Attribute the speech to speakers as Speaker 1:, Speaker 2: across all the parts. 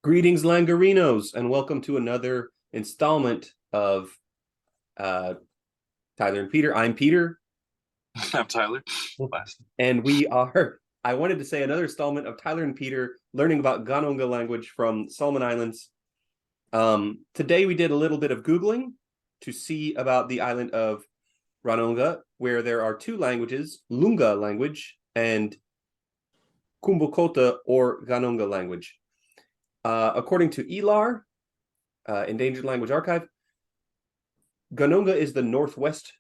Speaker 1: Greetings, Langarinos, and welcome to another installment of uh, Tyler and Peter. I'm Peter.
Speaker 2: I'm Tyler. Last.
Speaker 1: And we are, I wanted to say another installment of Tyler and Peter learning about Ghanongga language from Solomon Islands. Today we did a little bit of Googling to see about the island of Ghanongga, where there are two languages, Lunga language and Kubokota or Ghanongga language. According to ELAR, Endangered Language Archive, Ghanongga is the northwest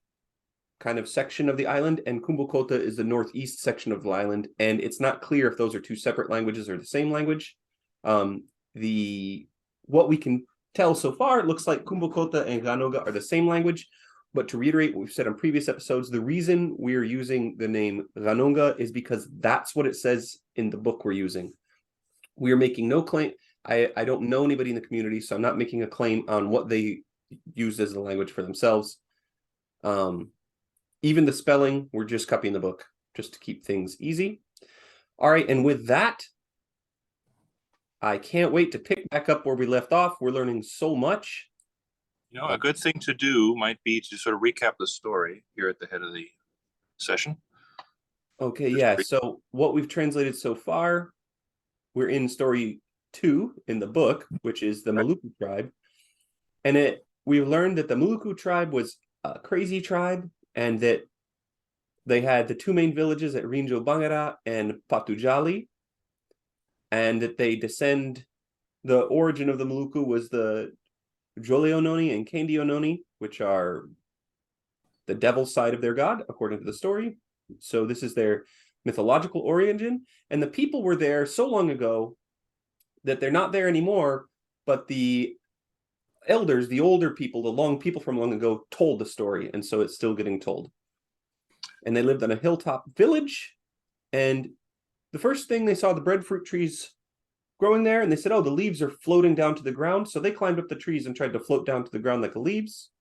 Speaker 1: kind of section of the island, and Kubokota is the northeast section of the island. And it's not clear if those are two separate languages or the same language. What we can tell so far, it looks like Kubokota and Ghanongga are the same language. But to reiterate what we've said on previous episodes, the reason we're using the name Ghanongga is because that's what it says in the book we're using. We are making no claim. I don't know anybody in the community, so I'm not making a claim on what they used as the language for themselves. Even the spelling, we're just copying the book just to keep things easy. All right, and with that, I can't wait to pick back up where we left off. We're learning so much.
Speaker 2: You know, a good thing to do might be to sort of recap the story here at the head of the session.
Speaker 1: Okay, yeah. So what we've translated so far, we're in story 2 in the book, which is the Maluku tribe. And we learned that the Maluku tribe was a crazy tribe, and that they had the two main villages at Rinjo Bangara and Patujali, and that the origin of the Maluku was the Jole Ononi and Kendi Ononi, which are the devil's side of their god, according to the story. So this is their mythological origin, and the people were there so long ago that they're not there anymore, but the elders, the older people, the people from long ago told the story, and so it's still getting told. And they lived on a hilltop village, and the first thing they saw the breadfruit trees growing there, and they said, oh, the leaves are floating down to the ground, so they climbed up the trees and tried to float down to the ground like the leaves.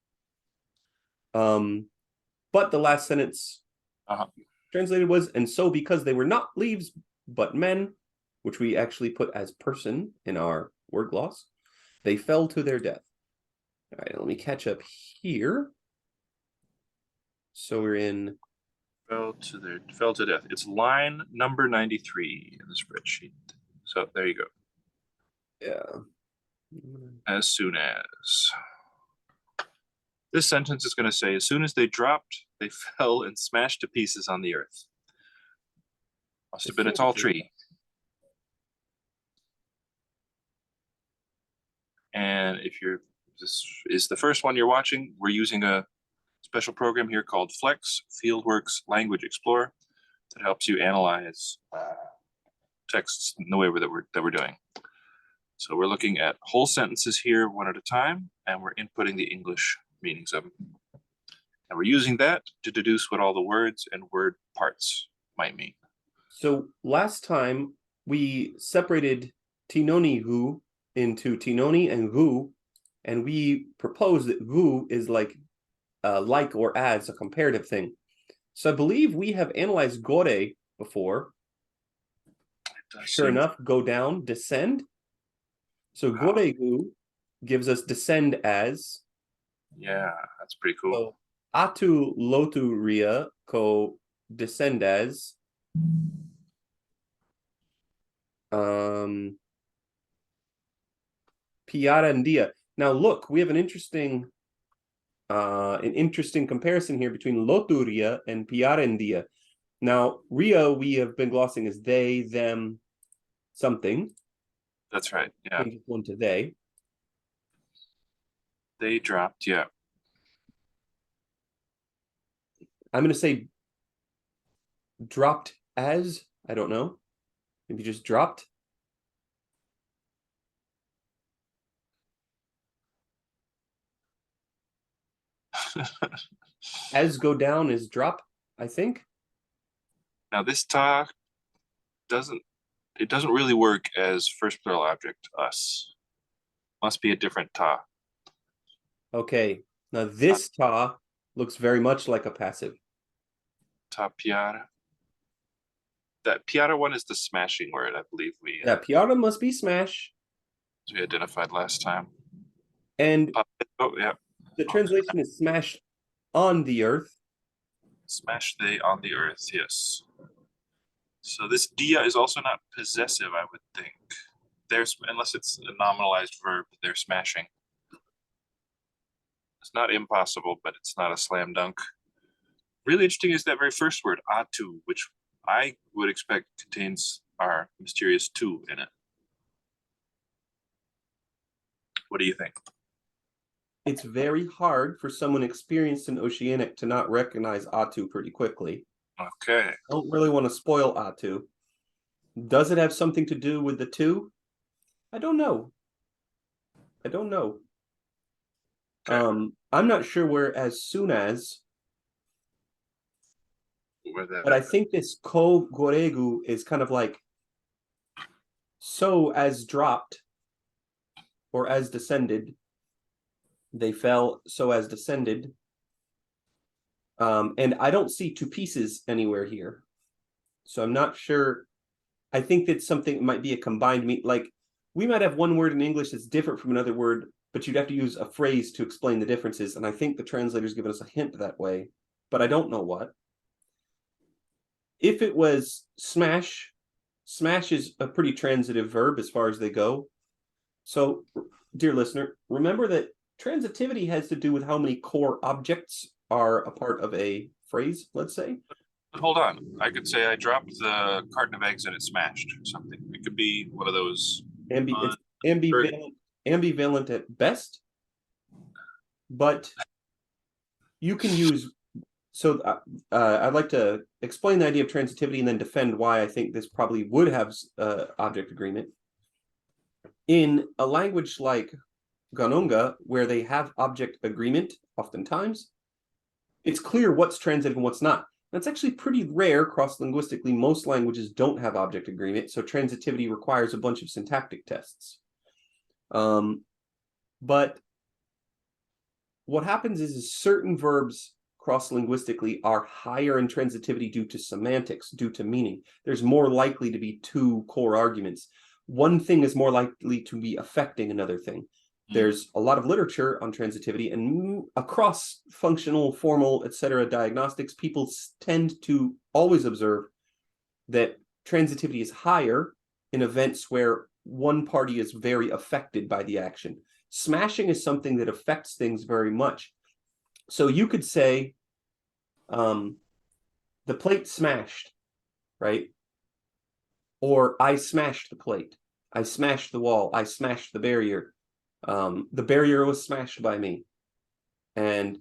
Speaker 1: But the last sentence translated was, and so because they were not leaves but men, which we actually put as person in our word gloss, they fell to their death. All right, let me catch up here. So we're in
Speaker 2: fell to death. It's line number 93 in the spreadsheet. So there you go.
Speaker 1: Yeah.
Speaker 2: As soon as this sentence is going to say, as soon as they dropped, they fell and smashed to pieces on the earth. Must have been a tall tree. And if this is the first one you're watching, we're using a special program here called Flex Fieldworks Language Explorer that helps you analyze texts in the way that we're doing. So we're looking at whole sentences here one at a time, and we're inputting the English meanings of them. And we're using that to deduce what all the words and word parts might mean.
Speaker 1: So last time we separated Tinoni Gu into Tinoni and Gu, and we proposed that Gu is like or as a comparative thing. So I believe we have analyzed gore before. Sure enough, go down, descend. So gore Gu gives us descend as.
Speaker 2: Yeah, that's pretty cool.
Speaker 1: So, atu lotu ria ko descend as. Piarandia. Now look, we have an interesting comparison here between loturia and piarandia. Now, ria we have been glossing as they, them, something.
Speaker 2: That's right. Yeah.
Speaker 1: Change one to they.
Speaker 2: They dropped, yeah.
Speaker 1: I'm going to say dropped as, I don't know. Maybe just dropped. As go down is drop, I think.
Speaker 2: Now this ta doesn't really work as first plural object us. Must be a different ta.
Speaker 1: Okay. Now this ta looks very much like a passive.
Speaker 2: Ta piara. That piara one is the smashing word, I believe we.
Speaker 1: Yeah, piara must be smash.
Speaker 2: as we identified last time.
Speaker 1: And
Speaker 2: Oh, yeah.
Speaker 1: the translation is smashed on the earth.
Speaker 2: Smash they on the earth, yes. So this dia is also not possessive, I would think. There's, unless it's a nominalized verb, they're smashing. It's not impossible, but it's not a slam dunk. Really interesting is that very first word, atu, which I would expect contains our mysterious tu in it. What do you think?
Speaker 1: It's very hard for someone experienced in Oceanic to not recognize Atu pretty quickly.
Speaker 2: Okay.
Speaker 1: I don't really want to spoil Atu. Does it have something to do with the two? I don't know. I don't know.
Speaker 2: Okay.
Speaker 1: I'm not sure where as soon as, but I think this ko goregu is kind of like so as dropped or as descended. They fell so as descended. And I don't see two pieces anywhere here. So I'm not sure. I think that something might be a combined mean, like we might have one word in English that's different from another word, but you'd have to use a phrase to explain the differences. And I think the translator's given us a hint that way, but I don't know what. If it was smash, smash is a pretty transitive verb as far as they go. So, dear listener, remember that transitivity has to do with how many core objects are a part of a phrase, let's say.
Speaker 2: But hold on. I could say I dropped the carton of eggs and it smashed or something. It could be one of those.
Speaker 1: It's ambivalent at best, but you can use. So I'd like to explain the idea of transitivity and then defend why I think this probably would have object agreement. In a language like Ghanongga, where they have object agreement, oftentimes, it's clear what's transitive and what's not. That's actually pretty rare cross-linguistically. Most languages don't have object agreement, so transitivity requires a bunch of syntactic tests. But what happens is certain verbs cross-linguistically are higher in transitivity due to semantics, due to meaning. There's more likely to be two core arguments. One thing is more likely to be affecting another thing. There's a lot of literature on transitivity, and across functional, formal, etc. diagnostics, people tend to always observe that transitivity is higher in events where one party is very affected by the action. Smashing is something that affects things very much. So you could say, the plate smashed, right? Or I smashed the plate. I smashed the wall. I smashed the barrier. The barrier was smashed by me. And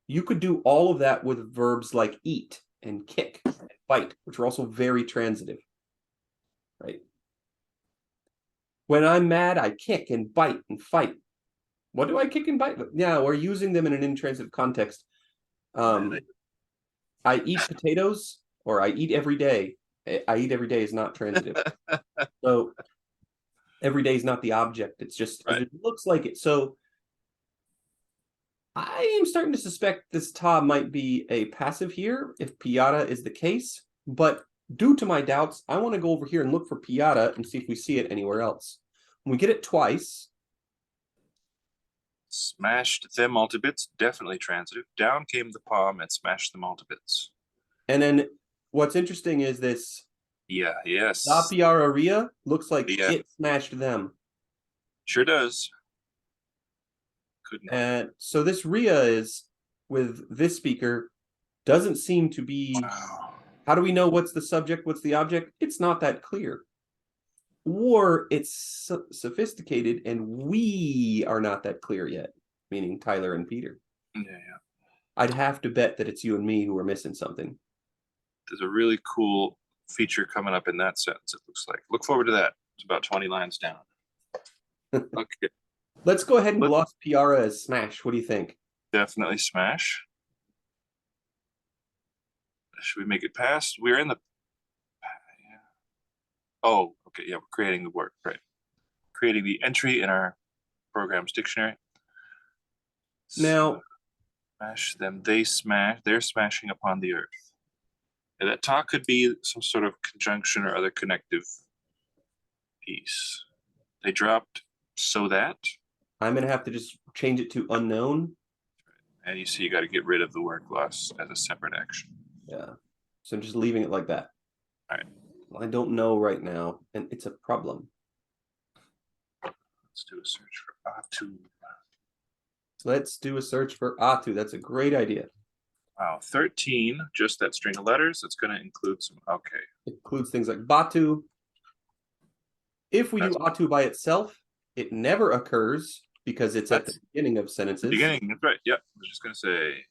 Speaker 1: you could do all of that with verbs like eat and kick and fight, which are also very transitive, right? When I'm mad, I kick and bite and fight. What do I kick and bite? Yeah, we're using them in an intransitive context. I eat potatoes, or I eat every day. I eat every day is not transitive. So every day is not the object. It's just, right. It looks like it. So I am starting to suspect this ta might be a passive here, if piata is the case. But due to my doubts, I want to go over here and look for piata and see if we see it anywhere else. When we get it twice.
Speaker 2: Smashed them all to bits, definitely transitive. Down came the palm and smashed them all to bits.
Speaker 1: And then what's interesting is this.
Speaker 2: Yeah, yes.
Speaker 1: Da piara ria looks like it smashed them.
Speaker 2: Sure does. Couldn't.
Speaker 1: And so this ria is, with this speaker, doesn't seem to be. Wow. How do we know what's the subject, what's the object? It's not that clear. Or it's sophisticated and we are not that clear yet, meaning Tyler and Peter.
Speaker 2: Yeah.
Speaker 1: I'd have to bet that it's you and me who are missing something.
Speaker 2: There's a really cool feature coming up in that sentence, it looks like. Look forward to that. It's about 20 lines down. Okay.
Speaker 1: Let's go ahead and gloss piara as smash. What do you think?
Speaker 2: Definitely smash. Should we make it pass? We're in the... Oh, okay. Yeah, we're creating the word, right? Creating the entry in our program's dictionary.
Speaker 1: Now,
Speaker 2: smash them. They're smashing upon the earth. And that talk could be some sort of conjunction or other connective piece. They dropped so that,
Speaker 1: I'm gonna have to just change it to unknown.
Speaker 2: and you see you got to get rid of the word gloss as a separate action.
Speaker 1: Yeah. So I'm just leaving it like that.
Speaker 2: All right.
Speaker 1: Well, I don't know right now, and it's a problem.
Speaker 2: Let's do a search for Atu.
Speaker 1: Let's do a search for Atu. That's a great idea.
Speaker 2: Wow, 13, just that string of letters. That's going to include some, okay.
Speaker 1: It includes things like Batu. If we do Atu by itself, it never occurs because it's at the beginning of sentences.
Speaker 2: Beginning, that's right. Yep, I was just going to say.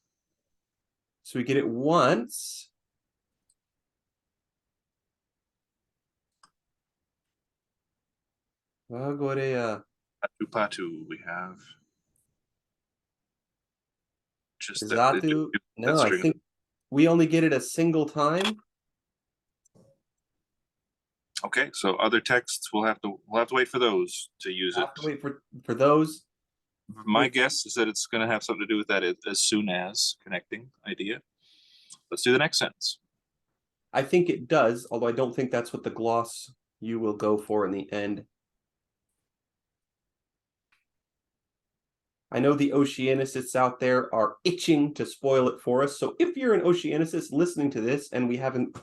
Speaker 1: So we get it once. Agora,
Speaker 2: Atu Patu, we have. Just
Speaker 1: Zatu. No, I think we only get it a single time.
Speaker 2: Okay, so other texts we'll have to wait for those to use it.
Speaker 1: Have to wait for those.
Speaker 2: My guess is that it's going to have something to do with that as soon as connecting idea. Let's do the next sentence.
Speaker 1: I think it does, although I don't think that's what the gloss you will go for in the end. I know the oceanicists out there are itching to spoil it for us. So if you're an oceanicist listening to this and we haven't,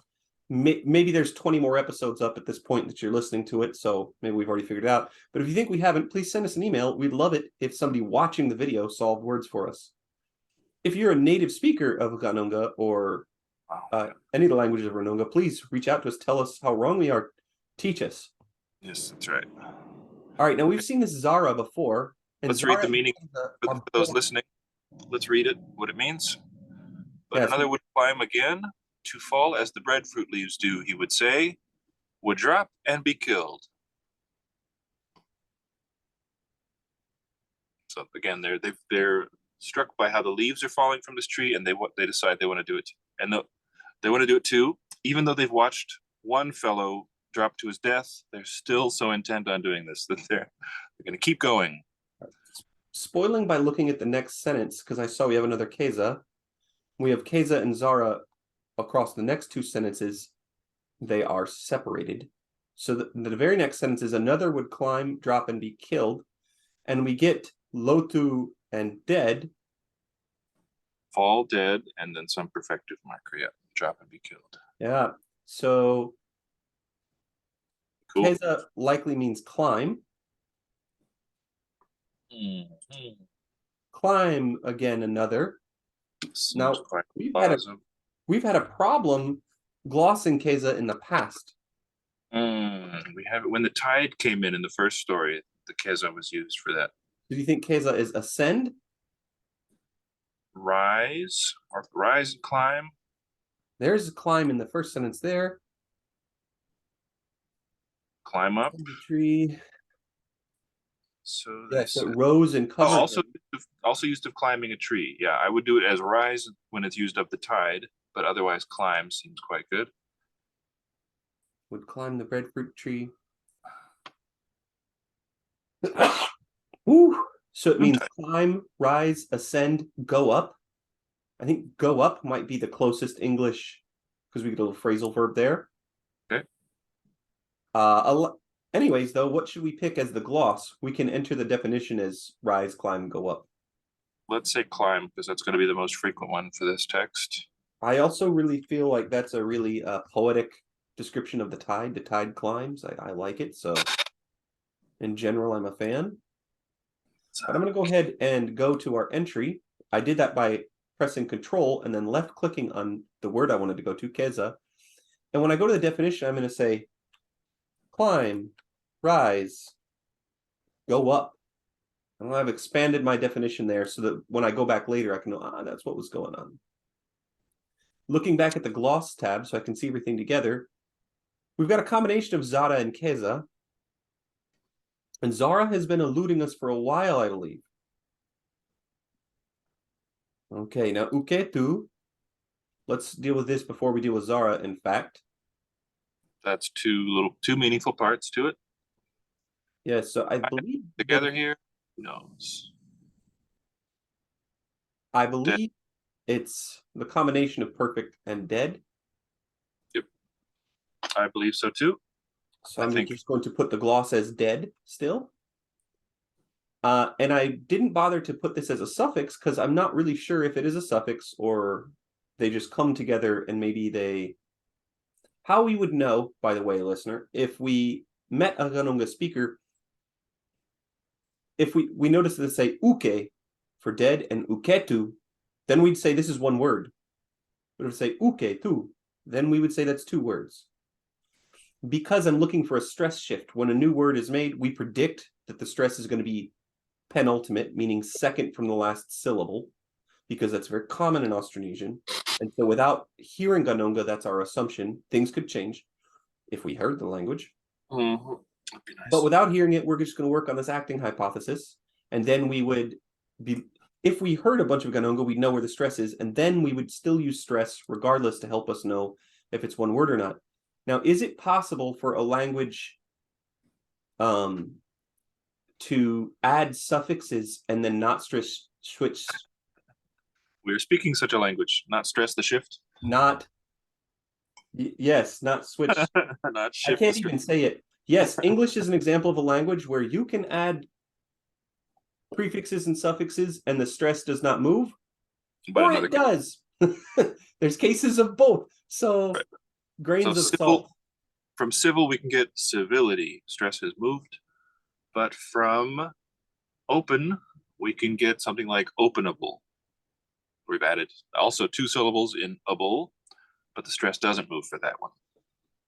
Speaker 1: maybe there's 20 more episodes up at this point that you're listening to it. So maybe we've already figured it out. But if you think we haven't, please send us an email. We'd love it if somebody watching the video solved words for us. If you're a native speaker of Ghanongga or any of the languages of Ghanongga, please reach out to us. Tell us how wrong we are. Teach us.
Speaker 2: Yes, that's right.
Speaker 1: All right. Now we've seen this Zara before.
Speaker 2: Let's read the meaning for those listening. Let's read it, what it means. But yes, another would climb again, to fall as the breadfruit leaves do, he would say, would drop and be killed. So again, they're struck by how the leaves are falling from this tree, and they decide they want to do it, and they want to do it too. Even though they've watched one fellow drop to his death, they're still so intent on doing this that they're going to keep going.
Speaker 1: Spoiling by looking at the next sentence, because I saw we have another Keza. We have Keza and Zara across the next two sentences. They are separated. So the very next sentence is another would climb, drop, and be killed. And we get Lotu and dead.
Speaker 2: Fall, dead, and then some perfective marker. Yeah, drop and be killed.
Speaker 1: Yeah. So cool. Keza likely means climb. Climb again, another.
Speaker 2: Seems
Speaker 1: now we've had a problem glossing Keza in the past.
Speaker 2: We have it when the tide came in the first story. The Keza was used for that.
Speaker 1: Do you think Keza is ascend?
Speaker 2: Rise and climb.
Speaker 1: There's climb in the first sentence there.
Speaker 2: Climb up.
Speaker 1: The tree.
Speaker 2: So
Speaker 1: yes, it rose and covered.
Speaker 2: Also used of climbing a tree. Yeah, I would do it as rise when it's used of the tide, but otherwise climb seems quite good.
Speaker 1: Would climb the breadfruit tree. Woo! So it means climb, rise, ascend, go up. I think go up might be the closest English because we get a little phrasal verb there.
Speaker 2: Okay.
Speaker 1: Anyways, though, what should we pick as the gloss? We can enter the definition as rise, climb, go up.
Speaker 2: Let's say climb, because that's going to be the most frequent one for this text.
Speaker 1: I also really feel like that's a really poetic description of the tide. The tide climbs. I like it. So in general, I'm a fan. But I'm going to go ahead and go to our entry. I did that by pressing Control and then left-clicking on the word I wanted to go to, Keza. And when I go to the definition, I'm going to say climb, rise, go up. And I've expanded my definition there so that when I go back later, I can know, that's what was going on. Looking back at the gloss tab so I can see everything together, we've got a combination of Zara and Keza. And Zara has been eluding us for a while, I believe. Okay, now Uketu. Let's deal with this before we deal with Zara, in fact.
Speaker 2: That's two meaningful parts to it.
Speaker 1: Yeah, so I believe
Speaker 2: together here. Who knows?
Speaker 1: I believe it's the combination of perfect and dead.
Speaker 2: Yep. I believe so too.
Speaker 1: So
Speaker 2: I
Speaker 1: I'm
Speaker 2: think
Speaker 1: just going to put the gloss as dead still. And I didn't bother to put this as a suffix because I'm not really sure if it is a suffix or they just come together and maybe they... How we would know, by the way, listener, if we met a Ghanongga speaker, if we notice that they say uke for dead and uketu, then we'd say this is one word. But if we say uke tu, then we would say that's two words. Because I'm looking for a stress shift, when a new word is made, we predict that the stress is going to be penultimate, meaning second from the last syllable, because that's very common in Austronesian. And so without hearing Ghanongga, that's our assumption. Things could change if we heard the language.
Speaker 2: that'd be nice.
Speaker 1: But without hearing it, we're just going to work on this acting hypothesis. And then we would be, if we heard a bunch of Ghanongga, we'd know where the stress is. And then we would still use stress regardless to help us know if it's one word or not. Now, is it possible for a language to add suffixes and then not stress switch?
Speaker 2: We're speaking such a language, not stress the shift.
Speaker 1: Not, yes, not switch.
Speaker 2: Not
Speaker 1: I
Speaker 2: shift.
Speaker 1: can't even say it. Yes, English is an example of a language where you can add prefixes and suffixes and the stress does not move,
Speaker 2: But
Speaker 1: or it does. There's cases of both. So
Speaker 2: right.
Speaker 1: grains of
Speaker 2: civil,
Speaker 1: salt.
Speaker 2: From civil, we can get civility. Stress has moved. But from open, we can get something like openable. We've added also two syllables in able, but the stress doesn't move for that one.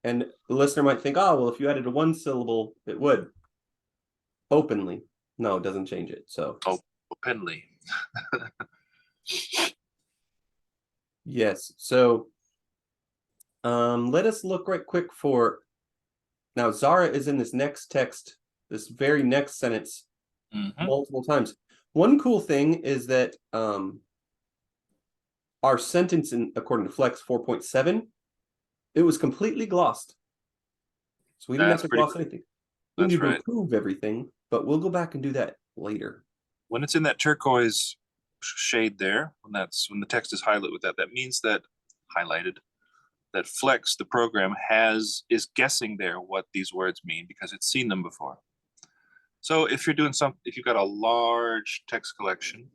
Speaker 1: And the listener might think, oh, well, if you added a one syllable, it would. Openly. No, it doesn't change it. So
Speaker 2: openly.
Speaker 1: Yes. So let us look right quick for... Now, Zara is in this next text, this very next sentence, multiple times. One cool thing is that our sentence, according to Flex 4.7, it was completely glossed. So we didn't have to gloss anything. We need to improve everything, but we'll go back and do that later.
Speaker 2: When it's in that turquoise shade there, when the text is highlighted with that, that means that that Flex, the program, is guessing there what these words mean because it's seen them before. So if you're doing if you've got a large text collection,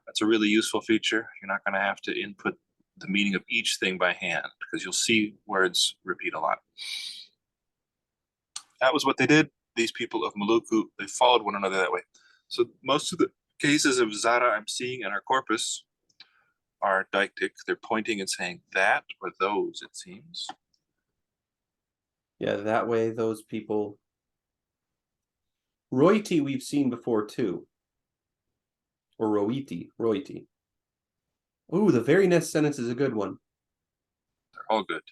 Speaker 2: that's a really useful feature. You're not going to have to input the meaning of each thing by hand because you'll see words repeat a lot. That was what they did. These people of Maluku, they followed one another that way. So most of the cases of Zara I'm seeing in our corpus are deictic. They're pointing and saying that or those, it seems.
Speaker 1: Yeah, that way those people... Roiti we've seen before too. Or Roiti. Ooh, the very next sentence is a good one.
Speaker 2: They're all good.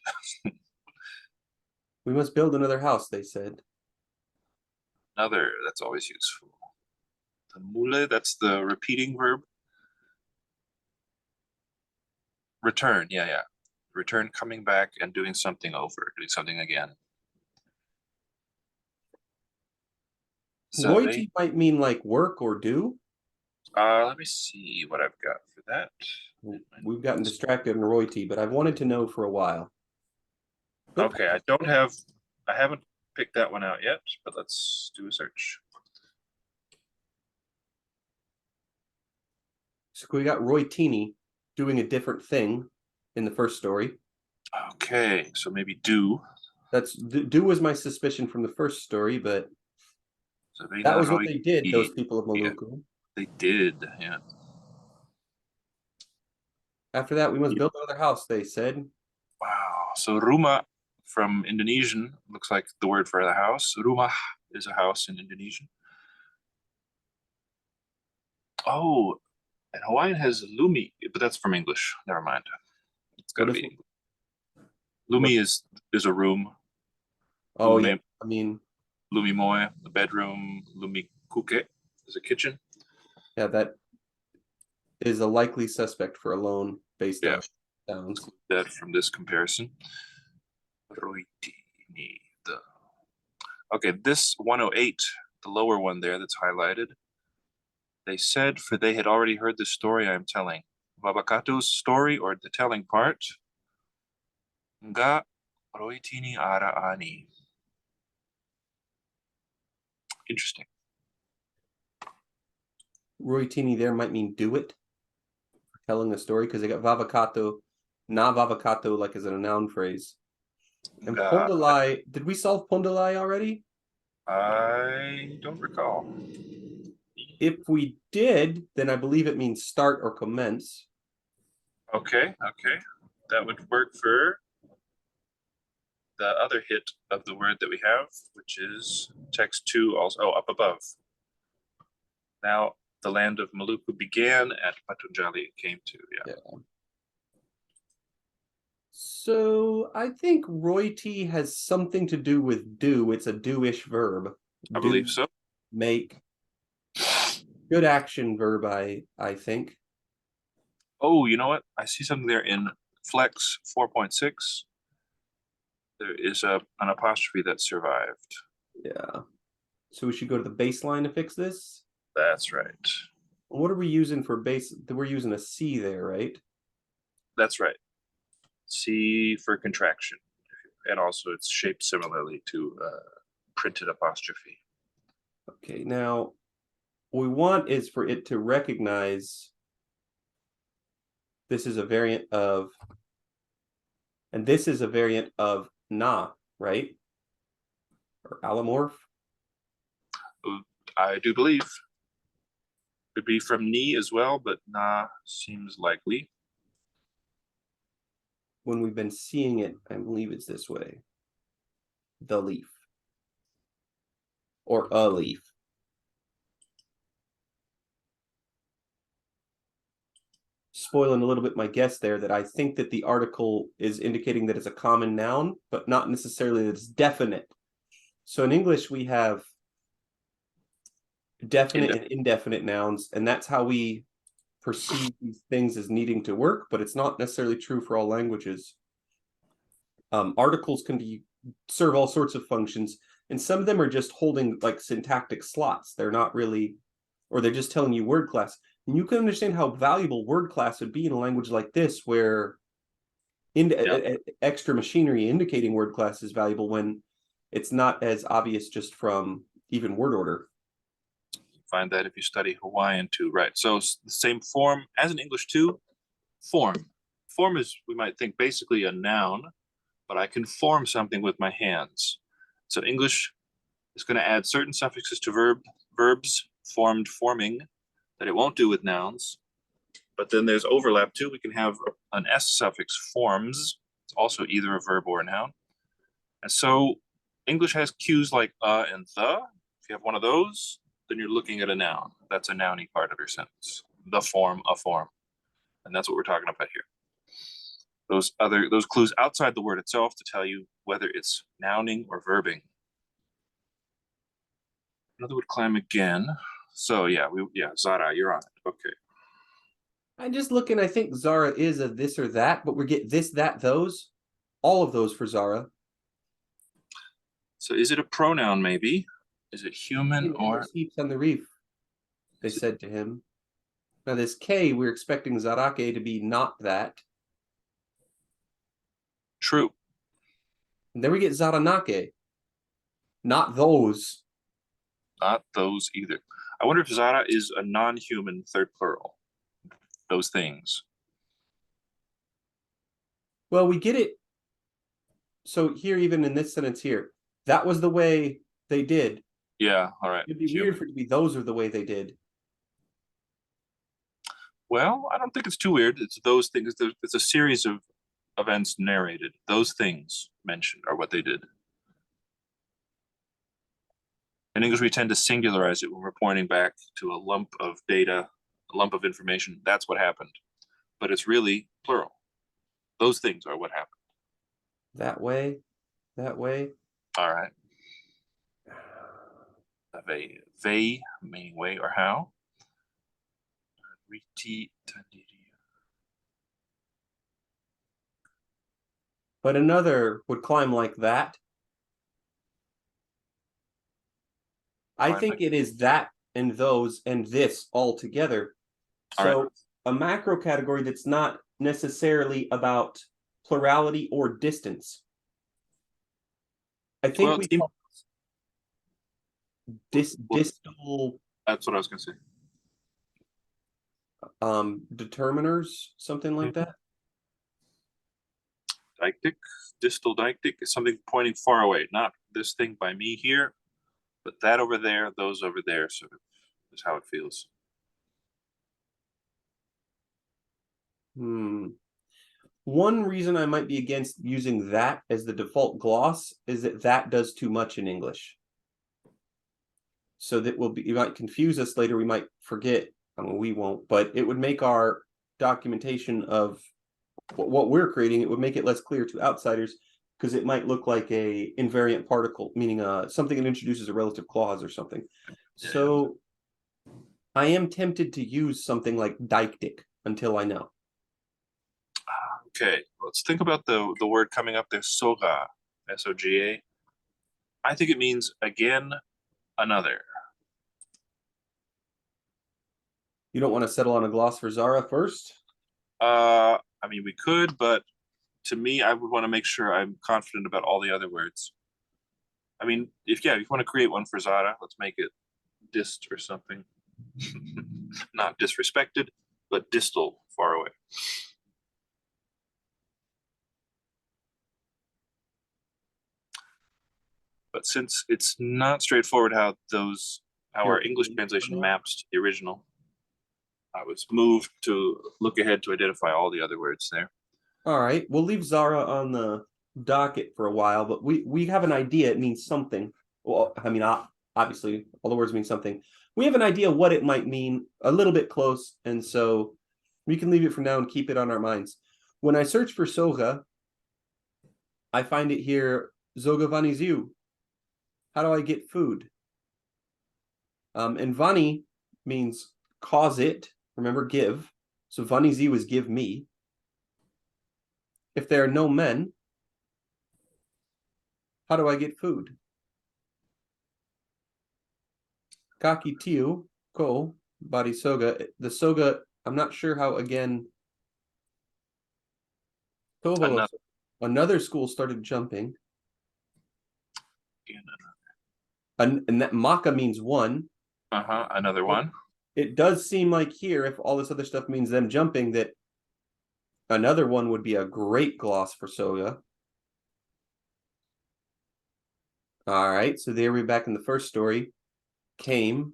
Speaker 1: We must build another house, they said.
Speaker 2: Another, that's always useful. The mule, that's the repeating verb. Return, yeah. Return, coming back and doing something over, doing something again.
Speaker 1: Roiti might mean like work or do.
Speaker 2: Let me see what I've got for that.
Speaker 1: We've gotten distracted in Roiti, but I've wanted to know for a while.
Speaker 2: Okay, I haven't picked that one out yet, but let's do a search.
Speaker 1: So we got Roitini doing a different thing in the first story.
Speaker 2: Okay, so maybe do.
Speaker 1: Do was my suspicion from the first story, but that was what they did, those people of Maluku.
Speaker 2: Yeah, they did, yeah.
Speaker 1: After that, we must build another house, they said.
Speaker 2: Wow, so rumah from Indonesian looks like the word for the house. Rumah is a house in Indonesian. Oh, and Hawaiian has lumi, but that's from English. Never mind. It's got to be. Lumi is a room.
Speaker 1: Oh, yeah. I mean,
Speaker 2: lumi moe, the bedroom. Lumi kuke is a kitchen.
Speaker 1: Yeah, that is a likely suspect for a loan based on sounds.
Speaker 2: That from this comparison. Okay, this 108, the lower one there that's highlighted. They said, for they had already heard the story I am telling. Vabakato's story, or the telling part. Nga roitini ara ani. Interesting.
Speaker 1: Roitini there might mean do it. Telling a story, because they got vavakato, na vavakato, like as in a noun phrase. And pondalai, did we solve pondalai already?
Speaker 2: I don't recall.
Speaker 1: If we did, then I believe it means start or commence.
Speaker 2: Okay, that would work for the other hit of the word that we have, which is text 2 also. Oh, up above. Now the land of Maluku began at Patunjali it came to. Yeah.
Speaker 1: So I think Roiti has something to do with do. It's a do-ish verb.
Speaker 2: I believe so.
Speaker 1: Make. Good action verb, I think.
Speaker 2: Oh, you know what? I see something there in Flex 4.6. There is an apostrophe that survived.
Speaker 1: Yeah. So we should go to the baseline to fix this.
Speaker 2: That's right.
Speaker 1: What are we using for base? We're using a C there, right?
Speaker 2: That's right. C for contraction. And also it's shaped similarly to printed apostrophe.
Speaker 1: Okay, now what we want is for it to recognize this is a variant of, and this is a variant of na, right? Or allomorph.
Speaker 2: I do believe. Could be from ni as well, but na seems likely.
Speaker 1: When we've been seeing it, I believe it's this way. The leaf. Or a leaf. Spoiling a little bit my guess there that I think that the article is indicating that it's a common noun, but not necessarily that it's definite. So in English, we have definite and indefinite nouns, and that's how we perceive these things as needing to work, but it's not necessarily true for all languages. Articles can serve all sorts of functions, and some of them are just holding like syntactic slots. They're not really, or they're just telling you word class. And you can understand how valuable word class would be in a language like this, where extra machinery indicating word class is valuable when it's not as obvious just from even word order.
Speaker 2: Find that if you study Hawaiian too, right? So it's the same form as in English too. Form. Form is, we might think, basically a noun, but I can form something with my hands. So English is going to add certain suffixes to verbs, formed, forming, that it won't do with nouns. But then there's overlap too. We can have an S suffix, forms. It's also either a verb or a noun. And so English has cues like and the. If you have one of those, then you're looking at a noun. That's a nouny part of your sentence. The form, a form. And that's what we're talking about here. Those clues outside the word itself to tell you whether it's nouning or verbing. Another would climb again. So yeah, Zara, you're on it. Okay.
Speaker 1: I'm just looking, I think Zara is a this or that, but we get this, that, those. All of those for Zara.
Speaker 2: So is it a pronoun maybe? Is it human or?
Speaker 1: Heaps on the reef, they said to him. Now this K, we're expecting Zarake to be not that.
Speaker 2: True.
Speaker 1: And then we get Zaranake. Not those.
Speaker 2: Not those either. I wonder if Zara is a non-human third plural. Those things.
Speaker 1: Well, we get it. So here, even in this sentence here, that was the way they did.
Speaker 2: Yeah, all right.
Speaker 1: It'd be weird for it to be those are the way they did.
Speaker 2: Well, I don't think it's too weird. It's those things. It's a series of events narrated. Those things mentioned are what they did. In English, we tend to singularize it when we're pointing back to a lump of data, a lump of information. That's what happened. But it's really plural. Those things are what happened. That way. All right. Ve meaning way or how.
Speaker 1: But another would climb like that. I think it is that and those and this all together. So a macro category that's not necessarily about plurality or distance. I think Distal
Speaker 2: That's what I was gonna say.
Speaker 1: determiners, something like that.
Speaker 2: Deictic, distal deictic is something pointing far away, not this thing by me here, but that over there, those over there, sort of is how it feels.
Speaker 1: One reason I might be against using that as the default gloss is that that does too much in English. So that it might confuse us later. We might forget. I mean, we won't, but it would make our documentation of what we're creating, it would make it less clear to outsiders because it might look like a invariant particle, meaning something that introduces a relative clause or something.
Speaker 2: Yeah.
Speaker 1: So I am tempted to use something like deictic until I know.
Speaker 2: Okay, let's think about the word coming up there, soga, S-O-G-A. I think it means again, another.
Speaker 1: You don't want to settle on a gloss for Zara first?
Speaker 2: I mean, we could, but to me, I would want to make sure I'm confident about all the other words. I mean, if you want to create one for Zara, let's make it dist or something. Not disrespected, but distal, far away. But since it's not straightforward how our English translation maps to the original, I was moved to look ahead to identify all the other words there.
Speaker 1: All right, we'll leave Zara on the docket for a while, but we have an idea. It means something. Well, I mean, obviously, all the words mean something. We have an idea what it might mean, a little bit close, and so we can leave it for now and keep it on our minds. When I search for soga, I find it here, zoga vaniziu. How do I get food? And vani means cause it. Remember, give. So vaniziu is give me. If there are no men, how do I get food? Kaki tiu, ko, bari soga. The soga, I'm not sure how, again. Another school started jumping. And that maka means one.
Speaker 2: Another one.
Speaker 1: It does seem like here, if all this other stuff means them jumping, that another one would be a great gloss for soga. All right, so there we're back in the first story. Came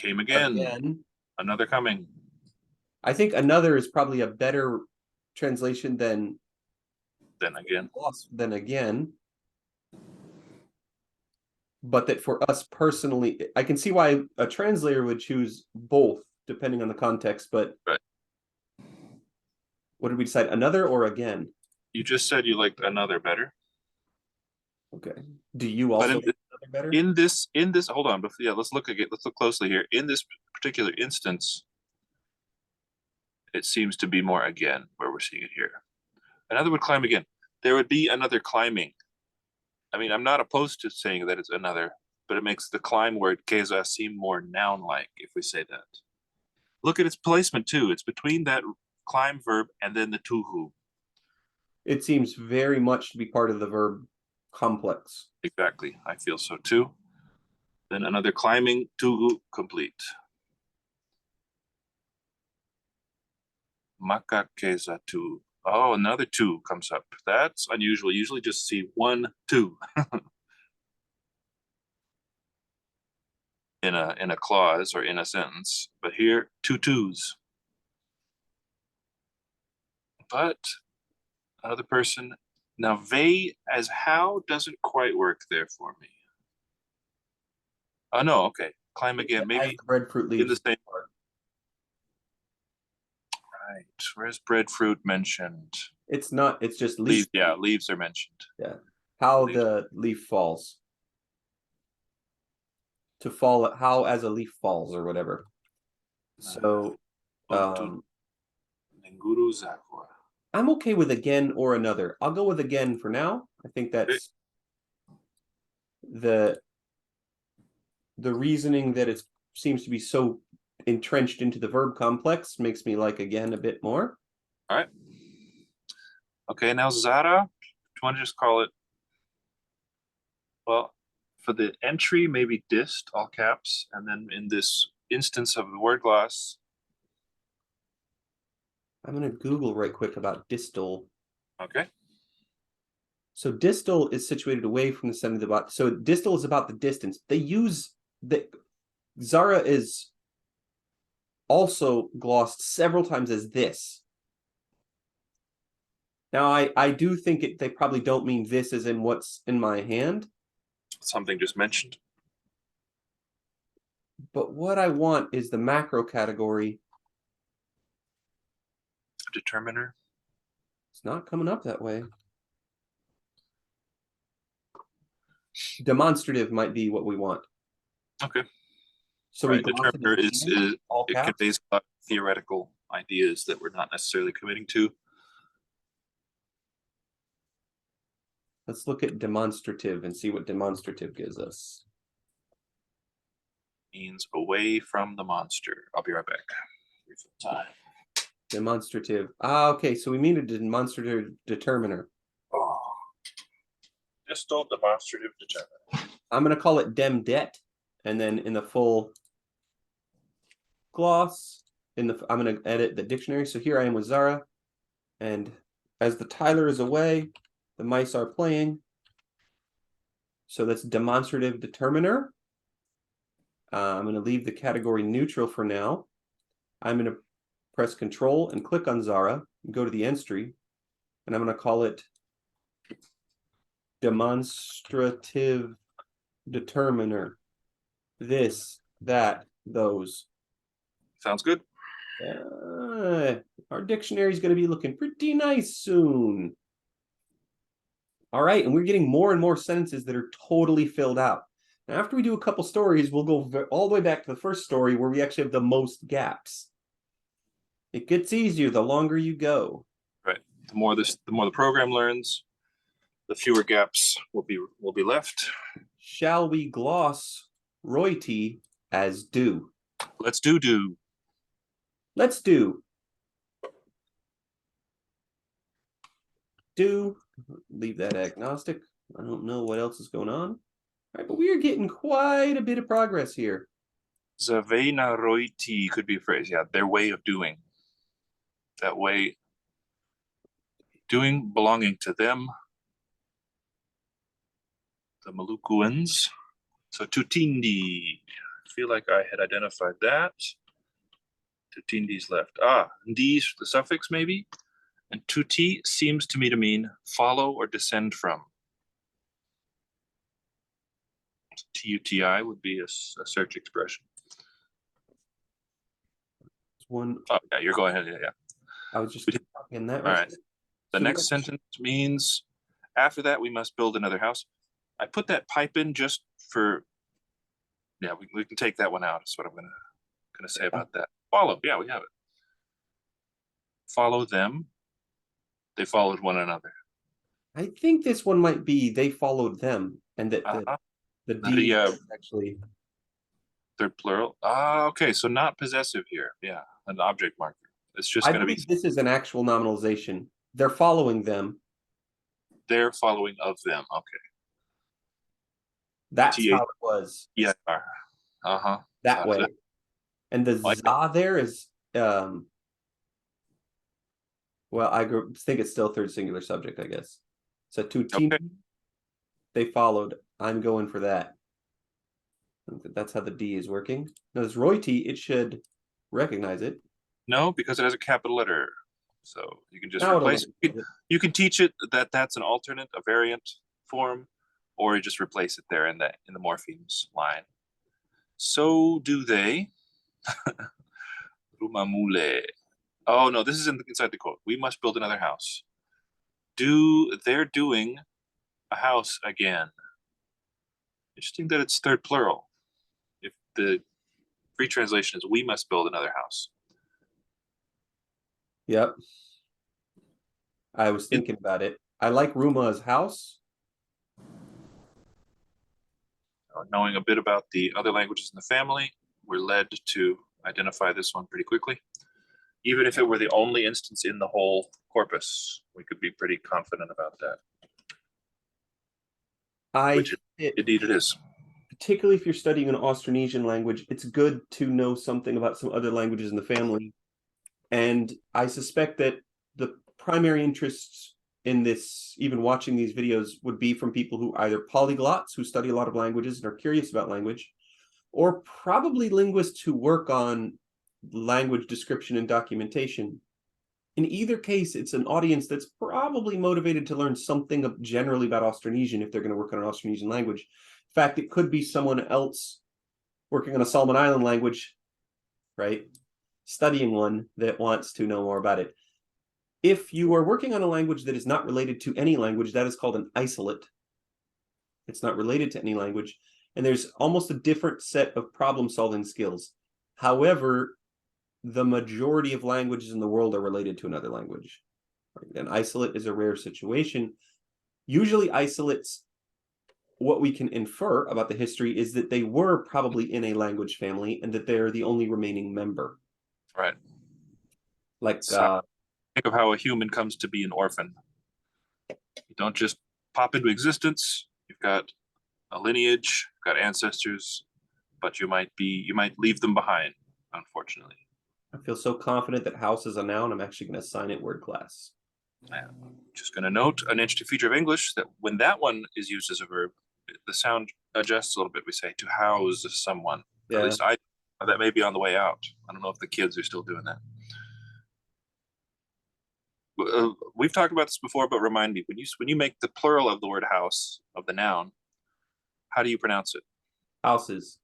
Speaker 2: Again. Another coming.
Speaker 1: I think another is probably a better translation than
Speaker 2: again.
Speaker 1: Than again. But that for us personally, I can see why a translator would choose both depending on the context, but
Speaker 2: right.
Speaker 1: What did we decide? Another or again?
Speaker 2: You just said you liked another better.
Speaker 1: Okay. Do you also like another better?
Speaker 2: In this, hold on, but yeah, let's look closely here. In this particular instance, it seems to be more again where we're seeing it here. Another would climb again. There would be another climbing. I mean, I'm not opposed to saying that it's another, but it makes the climb word keza seem more noun-like if we say that. Look at its placement too. It's between that climb verb and then the tuhu.
Speaker 1: It seems very much to be part of the verb complex.
Speaker 2: Exactly. I feel so too. Then another climbing, tuhu, complete. Maka keza tu. Oh, another two comes up. That's unusual. Usually just see 1, 2 in a clause or in a sentence, but here 2 twos. But another person. Now they as how doesn't quite work there for me. Oh no, okay. Climb again. Maybe
Speaker 1: breadfruit leaves
Speaker 2: in the same part. Right. Where's breadfruit mentioned?
Speaker 1: It's not, it's just
Speaker 2: leaves. Yeah, leaves are mentioned.
Speaker 1: Yeah. How leaves. The leaf falls. To fall, how as a leaf falls or whatever. So I'm okay with again or another. I'll go with again for now. I think that's the reasoning that it seems to be so entrenched into the verb complex makes me like again a bit more.
Speaker 2: All right. Okay, now Zara. Do you want to just call it? Well, for the entry, maybe dist, all caps, and then in this instance of the word gloss.
Speaker 1: I'm going to Google right quick about distal.
Speaker 2: Okay.
Speaker 1: So distal is situated away from the center of the body. So distal is about the distance. They use the Zara is also glossed several times as this. Now I do think they probably don't mean this as in what's in my hand.
Speaker 2: Something just mentioned.
Speaker 1: But what I want is the macro category.
Speaker 2: Determiner.
Speaker 1: It's not coming up that way. Demonstrative might be what we want.
Speaker 2: Okay.
Speaker 1: So
Speaker 2: right.
Speaker 1: we
Speaker 2: Determiner is
Speaker 1: all
Speaker 2: it
Speaker 1: caps.
Speaker 2: conveys a lot of theoretical ideas that we're not necessarily committing to.
Speaker 1: Let's look at demonstrative and see what demonstrative gives us.
Speaker 2: Means away from the monster. I'll be right back. Time.
Speaker 1: Demonstrative. Okay, so we mean a demonstrative determiner.
Speaker 2: Oh. Distal demonstrative determiner.
Speaker 1: I'm going to call it dem det, and then in the full gloss, I'm going to edit the dictionary. So here I am with Zara, and as the Tyler is away, the mice are playing. So that's demonstrative determiner. I'm going to leave the category neutral for now. I'm going to press Control and click on Zara, and go to the entry, and I'm going to call it demonstrative determiner. This, that, those.
Speaker 2: Sounds good.
Speaker 1: Our dictionary is going to be looking pretty nice soon. All right, and we're getting more and more sentences that are totally filled out. Now, after we do a couple stories, we'll go all the way back to the first story where we actually have the most gaps. It gets easier the longer you go.
Speaker 2: Right. The more the program learns, the fewer gaps will be left.
Speaker 1: Shall we gloss royalty as do?
Speaker 2: Let's do.
Speaker 1: Let's do. Do. Leave that agnostic. I don't know what else is going on. All right, but we are getting quite a bit of progress here.
Speaker 2: Zavena roiti could be a phrase. Yeah, their way of doing. That way, doing belonging to them, the Malukuans. So tutindi. I feel like I had identified that. Tutindi's left. Ndi's the suffix maybe. And tuti seems to me to mean follow or descend from. TUTI would be a search expression.
Speaker 1: One.
Speaker 2: Oh, yeah, you're going ahead. Yeah.
Speaker 1: I was just in that.
Speaker 2: All right. The
Speaker 1: So
Speaker 2: next sentence means after that, we must build another house. I put that pipe in just for, yeah, we can take that one out. That's what I'm gonna say about that. Follow. Yeah, we have it. Follow them. They followed one another.
Speaker 1: I think this one might be they followed them, and that the D actually
Speaker 2: third plural. Okay, so not possessive here. Yeah, an object marker. It's just going to be.
Speaker 1: This is an actual nominalization. They're following them.
Speaker 2: They're following of them. Okay.
Speaker 1: That's how it was.
Speaker 2: Yeah.
Speaker 1: That way. And the za there is well, I think it's still third singular subject, I guess. So tutini, they followed. I'm going for that. That's how the D is working. Now this royalty, it should recognize it.
Speaker 2: No, because it has a capital letter. So you can just replace it. You can teach it that that's an alternate, a variant form, or you just replace it there in the morphemes line. So do they. Rumamule. Oh no, this is inside the quote. We must build another house. They're doing a house again. Interesting that it's third plural. If the free translation is we must build another house.
Speaker 1: Yep. I was thinking about it. I like Ruma's house.
Speaker 2: Knowing a bit about the other languages in the family, we're led to identify this one pretty quickly. Even if it were the only instance in the whole corpus, we could be pretty confident about that. Which indeed it is.
Speaker 1: particularly if you're studying an Austronesian language, it's good to know something about some other languages in the family. And I suspect that the primary interests in this, even watching these videos, would be from people who either polyglots, who study a lot of languages and are curious about language, or probably linguists who work on language description and documentation. In either case, it's an audience that's probably motivated to learn something generally about Austronesian if they're going to work on an Austronesian language. In fact, it could be someone else working on a Solomon Island language, right? Studying one that wants to know more about it. If you are working on a language that is not related to any language, that is called an isolate. It's not related to any language, and there's almost a different set of problem-solving skills. However, the majority of languages in the world are related to another language. An isolate is a rare situation. Usually isolates, what we can infer about the history is that they were probably in a language family and that they're the only remaining member.
Speaker 2: Right.
Speaker 1: Like,
Speaker 2: think of how a human comes to be an orphan. You don't just pop into existence. You've got a lineage, you've got ancestors, but you might leave them behind, unfortunately.
Speaker 1: I feel so confident that house is a noun, I'm actually going to assign it word class.
Speaker 2: I'm just going to note an interesting feature of English that when that one is used as a verb, the sound adjusts a little bit. We say to house someone.
Speaker 1: Yeah.
Speaker 2: At least that may be on the way out. I don't know if the kids are still doing that. We've talked about this before, but remind me, when you make the plural of the word house, of the noun, how do you pronounce it?
Speaker 1: Houses.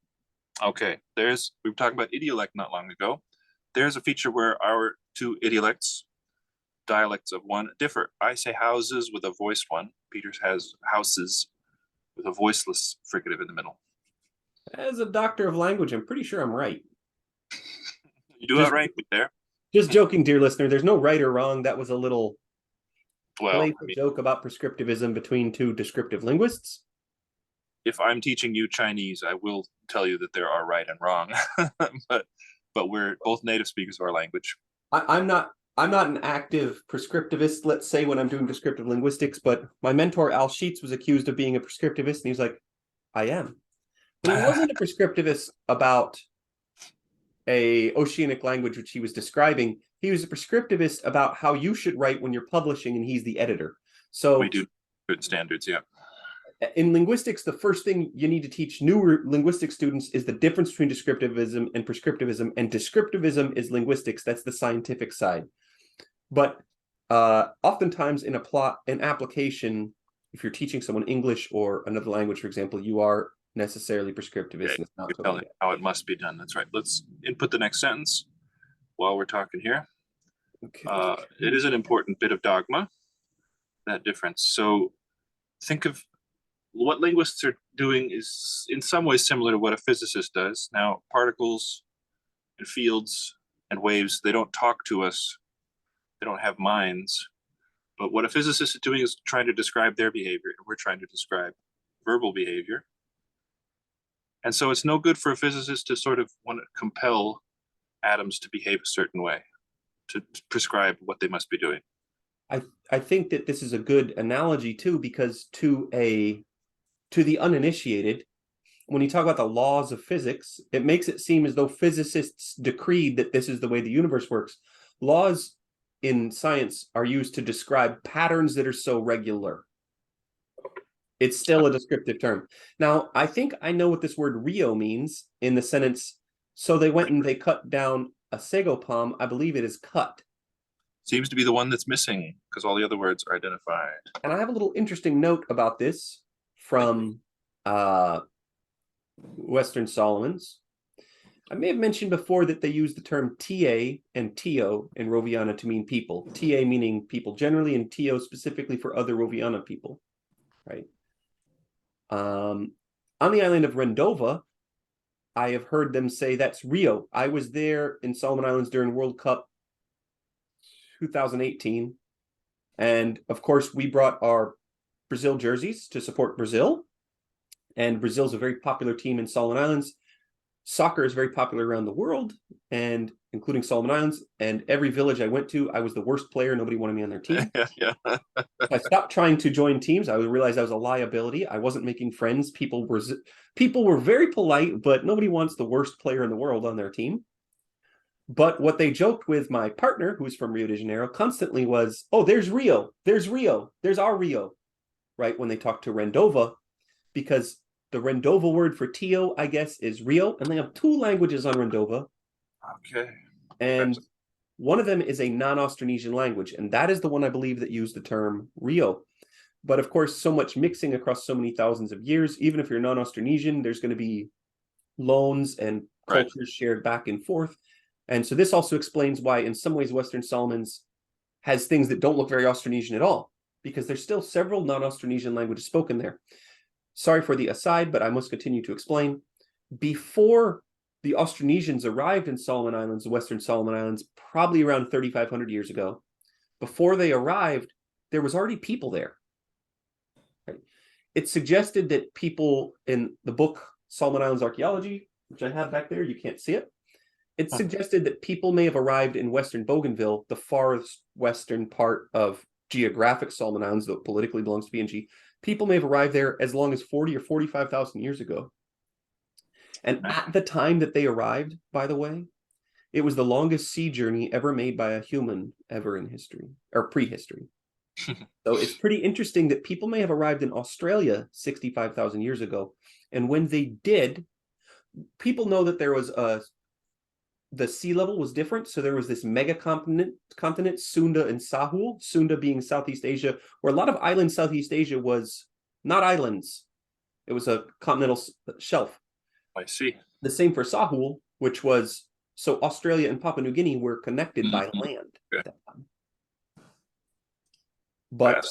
Speaker 2: Okay, we were talking about idiolect not long ago. There's a feature where our two dialects of one, differ. I say houses with a voiced one. Peters has houses with a voiceless fricative in the middle.
Speaker 1: As a doctor of language, I'm pretty sure I'm right.
Speaker 2: You do it right there.
Speaker 1: Just joking, dear listener. There's no right or wrong. That was a little playful joke about prescriptivism between two descriptive linguists.
Speaker 2: If I'm teaching you Chinese, I will tell you that there are right and wrong, but we're both native speakers of our language.
Speaker 1: I'm not an active prescriptivist, let's say, when I'm doing descriptive linguistics, but my mentor, Al Sheets, was accused of being a prescriptivist, and he was like, I am. But he wasn't a prescriptivist about a oceanic language which he was describing. He was a prescriptivist about how you should write when you're publishing, and he's the editor. So
Speaker 2: we do good standards, yeah.
Speaker 1: In linguistics, the first thing you need to teach newer linguistic students is the difference between descriptivism and prescriptivism, and descriptivism is linguistics. That's the scientific side. But oftentimes in application, if you're teaching someone English or another language, for example, you are necessarily prescriptivist.
Speaker 2: Okay. You're telling how it must be done. That's right. Let's input the next sentence while we're talking here. Okay. It is an important bit of dogma, that difference. So think of what linguists are doing is in some ways similar to what a physicist does. Now, particles and fields and waves, they don't talk to us. They don't have minds. But what a physicist is doing is trying to describe their behavior, and we're trying to describe verbal behavior. And so it's no good for a physicist to sort of want to compel atoms to behave a certain way, to prescribe what they must be doing.
Speaker 1: I think that this is a good analogy too, because to the uninitiated, when you talk about the laws of physics, it makes it seem as though physicists decreed that this is the way the universe works. Laws in science are used to describe patterns that are so regular. It's still a descriptive term. Now, I think I know what this word Rio means in the sentence, so they went and they cut down a sago palm. I believe it is cut.
Speaker 2: Seems to be the one that's missing because all the other words are identified.
Speaker 1: And I have a little interesting note about this from Western Solomons. I may have mentioned before that they use the term TA and TO in Roviana to mean people. TA meaning people generally, and TO specifically for other Roviana people, right? On the island of Rendova, I have heard them say that's Rio. I was there in Solomon Islands during World Cup 2018. And of course, we brought our Brazil jerseys to support Brazil. And Brazil's a very popular team in Solomon Islands. Soccer is very popular around the world. And including Solomon Islands. And every village I went to, I was the worst player. Nobody wanted me on their team.
Speaker 2: Yeah.
Speaker 1: I stopped trying to join teams. I realized I was a liability. I wasn't making friends. People were very polite, but nobody wants the worst player in the world on their team. But what they joked with my partner, who's from Rio de Janeiro, constantly was, "Oh, there's Rio. There's Rio. There's our Rio." Right? When they talk to Rendova, because the Rendova word for Tio, I guess, is Rio, and they have two languages on Rendova.
Speaker 2: Okay.
Speaker 1: And one of them is a non-Austronesian language, and that is the one I believe that used the term Rio. But of course, so much mixing across so many thousands of years, even if you're non-Austronesian, there's going to be loans and cultures shared back and forth. And so this also explains why, in some ways, Western Solomons has things that don't look very Austronesian at all, because there's still several non-Austronesian languages spoken there. Sorry for the aside, but I must continue to explain. Before the Austronesians arrived in Solomon Islands, the Western Solomon Islands, probably around 3,500 years ago, before they arrived, there was already people there. Right? It suggested that people in the book Solomon Islands Archaeology, which I have back there, you can't see it, it suggested that people may have arrived in Western Bougainville, the farthest western part of geographic Solomon Islands, though politically belongs to PNG. People may have arrived there as long as 40 or 45,000 years ago. And at the time that they arrived, by the way, it was the longest sea journey ever made by a human ever in history, or prehistory. So it's pretty interesting that people may have arrived in Australia 65,000 years ago. And when they did, people know that there was the sea level was different. So there was this mega continent, Sunda and Sahul, Sunda being Southeast Asia, where a lot of island Southeast Asia was not islands. It was a continental shelf.
Speaker 2: I see.
Speaker 1: The same for Sahul, which was, so Australia and Papua New Guinea were connected by land at that time. But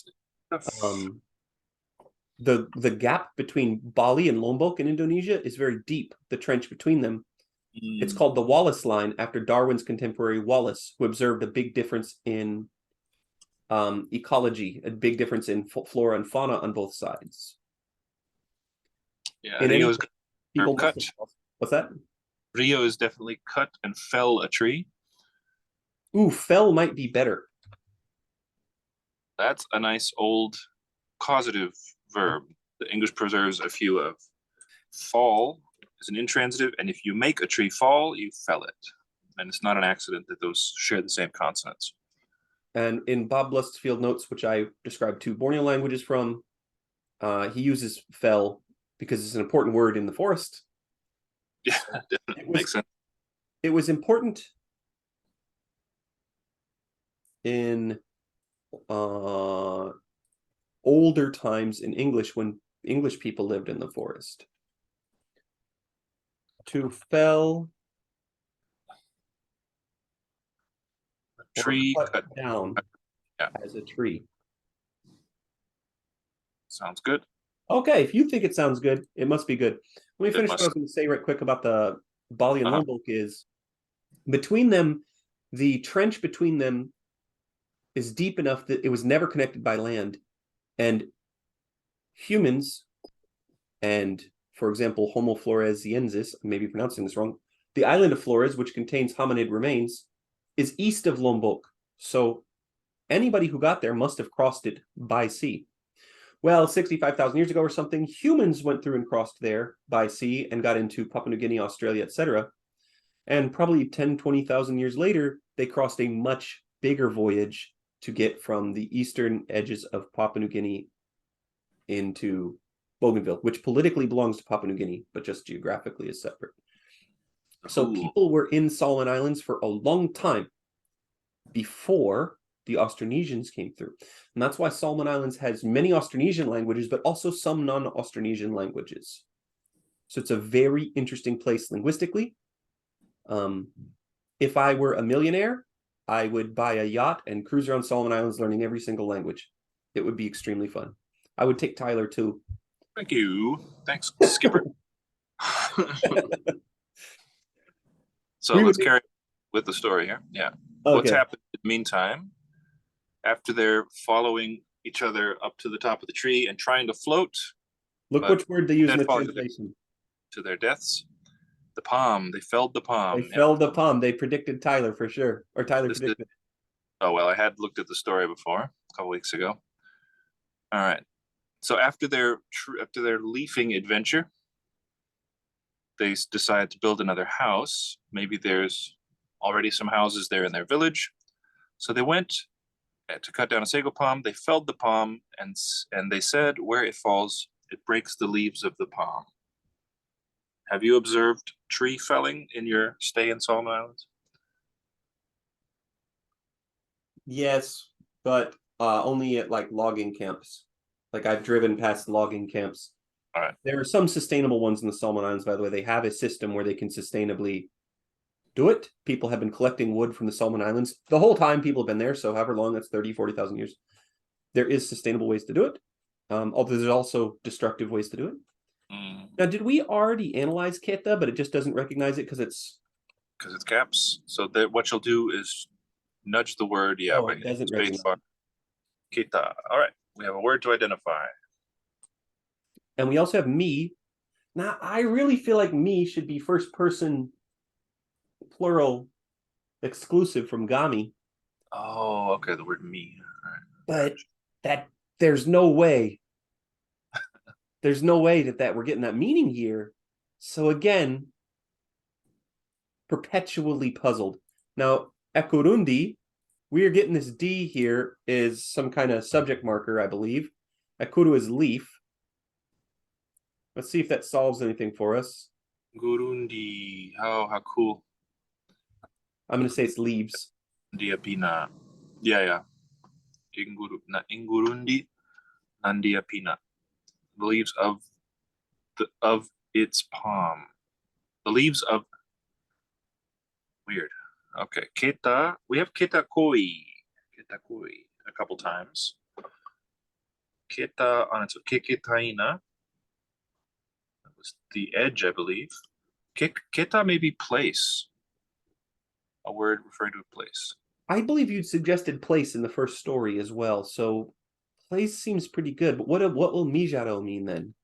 Speaker 1: the gap between Bali and Lombok in Indonesia is very deep, the trench between them. It's called the Wallace Line, after Darwin's contemporary Wallace, who observed a big difference in ecology, a big difference in flora and fauna on both sides.
Speaker 2: Yeah, Rio's cut.
Speaker 1: What's that?
Speaker 2: Rio is definitely cut and fell a tree.
Speaker 1: Ooh, fell might be better.
Speaker 2: That's a nice old causative verb. The English preserves a few of. Fall is an intransitive, and if you make a tree fall, you fell it. And it's not an accident that those share the same consonants.
Speaker 1: And in Bob Blust's field notes, which I described two Borneo languages from, he uses fell because it's an important word in the forest.
Speaker 2: Yeah, it makes sense.
Speaker 1: It was important in older times in English, when English people lived in the forest. To fell
Speaker 2: a tree
Speaker 1: cut down as a tree.
Speaker 2: Sounds good.
Speaker 1: Okay, if you think it sounds good, it must be good. Let me finish what I was going to say right quick about the Bali and Lombok is, between them, the trench between them is deep enough that it was never connected by land. And humans, and for example, Homo floresiensis, I may be pronouncing this wrong, the island of Flores, which contains hominid remains, is east of Lombok. So anybody who got there must have crossed it by sea. Well, 65,000 years ago or something, humans went through and crossed there by sea and got into Papua New Guinea, Australia, etc. And probably 10, 20,000 years later, they crossed a much bigger voyage to get from the eastern edges of Papua New Guinea into Bougainville, which politically belongs to Papua New Guinea, but just geographically is separate. So people were in Solomon Islands for a long time before the Austronesians came through. And that's why Solomon Islands has many Austronesian languages, but also some non-Austronesian languages. So it's a very interesting place linguistically. If I were a millionaire, I would buy a yacht and cruise around Solomon Islands learning every single language. It would be extremely fun. I would take Tyler too.
Speaker 2: Thank you. Thanks, Skipper. So let's carry with the story here. Yeah. Okay. What's happened in the meantime, after they're following each other up to the top of the tree and trying to float?
Speaker 1: Look which word they use in the translation.
Speaker 2: To their deaths. The palm. They felled the palm.
Speaker 1: They felled the palm. They predicted Tyler for sure, or Tyler
Speaker 2: This is-
Speaker 1: predicted.
Speaker 2: Oh well, I had looked at the story before a couple weeks ago. All right. So after their leafing adventure, they decide to build another house. Maybe there's already some houses there in their village. So they went to cut down a sago palm. They felled the palm, and they said, where it falls, it breaks the leaves of the palm. Have you observed tree felling in your stay in Solomon Islands?
Speaker 1: Yes, but only at like logging camps. Like I've driven past logging camps.
Speaker 2: All right.
Speaker 1: There are some sustainable ones in the Solomon Islands, by the way. They have a system where they can sustainably do it. People have been collecting wood from the Solomon Islands the whole time people have been there. So however long, that's 30, 40,000 years. There is sustainable ways to do it. Although there's also destructive ways to do it. Now, did we already analyze Keta, but it just doesn't recognize it because it's
Speaker 2: caps? So that what you'll do is nudge the word. Yeah,
Speaker 1: it doesn't recognize it.
Speaker 2: Kita. All right, we have a word to identify.
Speaker 1: And we also have me. Now, I really feel like me should be first person plural exclusive from Gami.
Speaker 2: Oh, okay, the word me. All right.
Speaker 1: But that there's no way. There's no way that we're getting that meaning here. So again, perpetually puzzled. Now, Ekurundi, we are getting this D here is some kind of subject marker, I believe. Ekuru is leaf. Let's see if that solves anything for us.
Speaker 2: Gurundi. How cool.
Speaker 1: I'm going to say it's leaves.
Speaker 2: Diapina. Yeah. Ingurundi. Nandiapina. The leaves of its palm. The leaves of weird. Okay. Keta. We have keta koi. Keta koi a couple times. Keta on its keketaina. That was the edge, I believe. Keta may be place. A word referring to a place.
Speaker 1: I believe you'd suggested place in the first story as well. So place seems pretty good. But what will Mijaro mean then?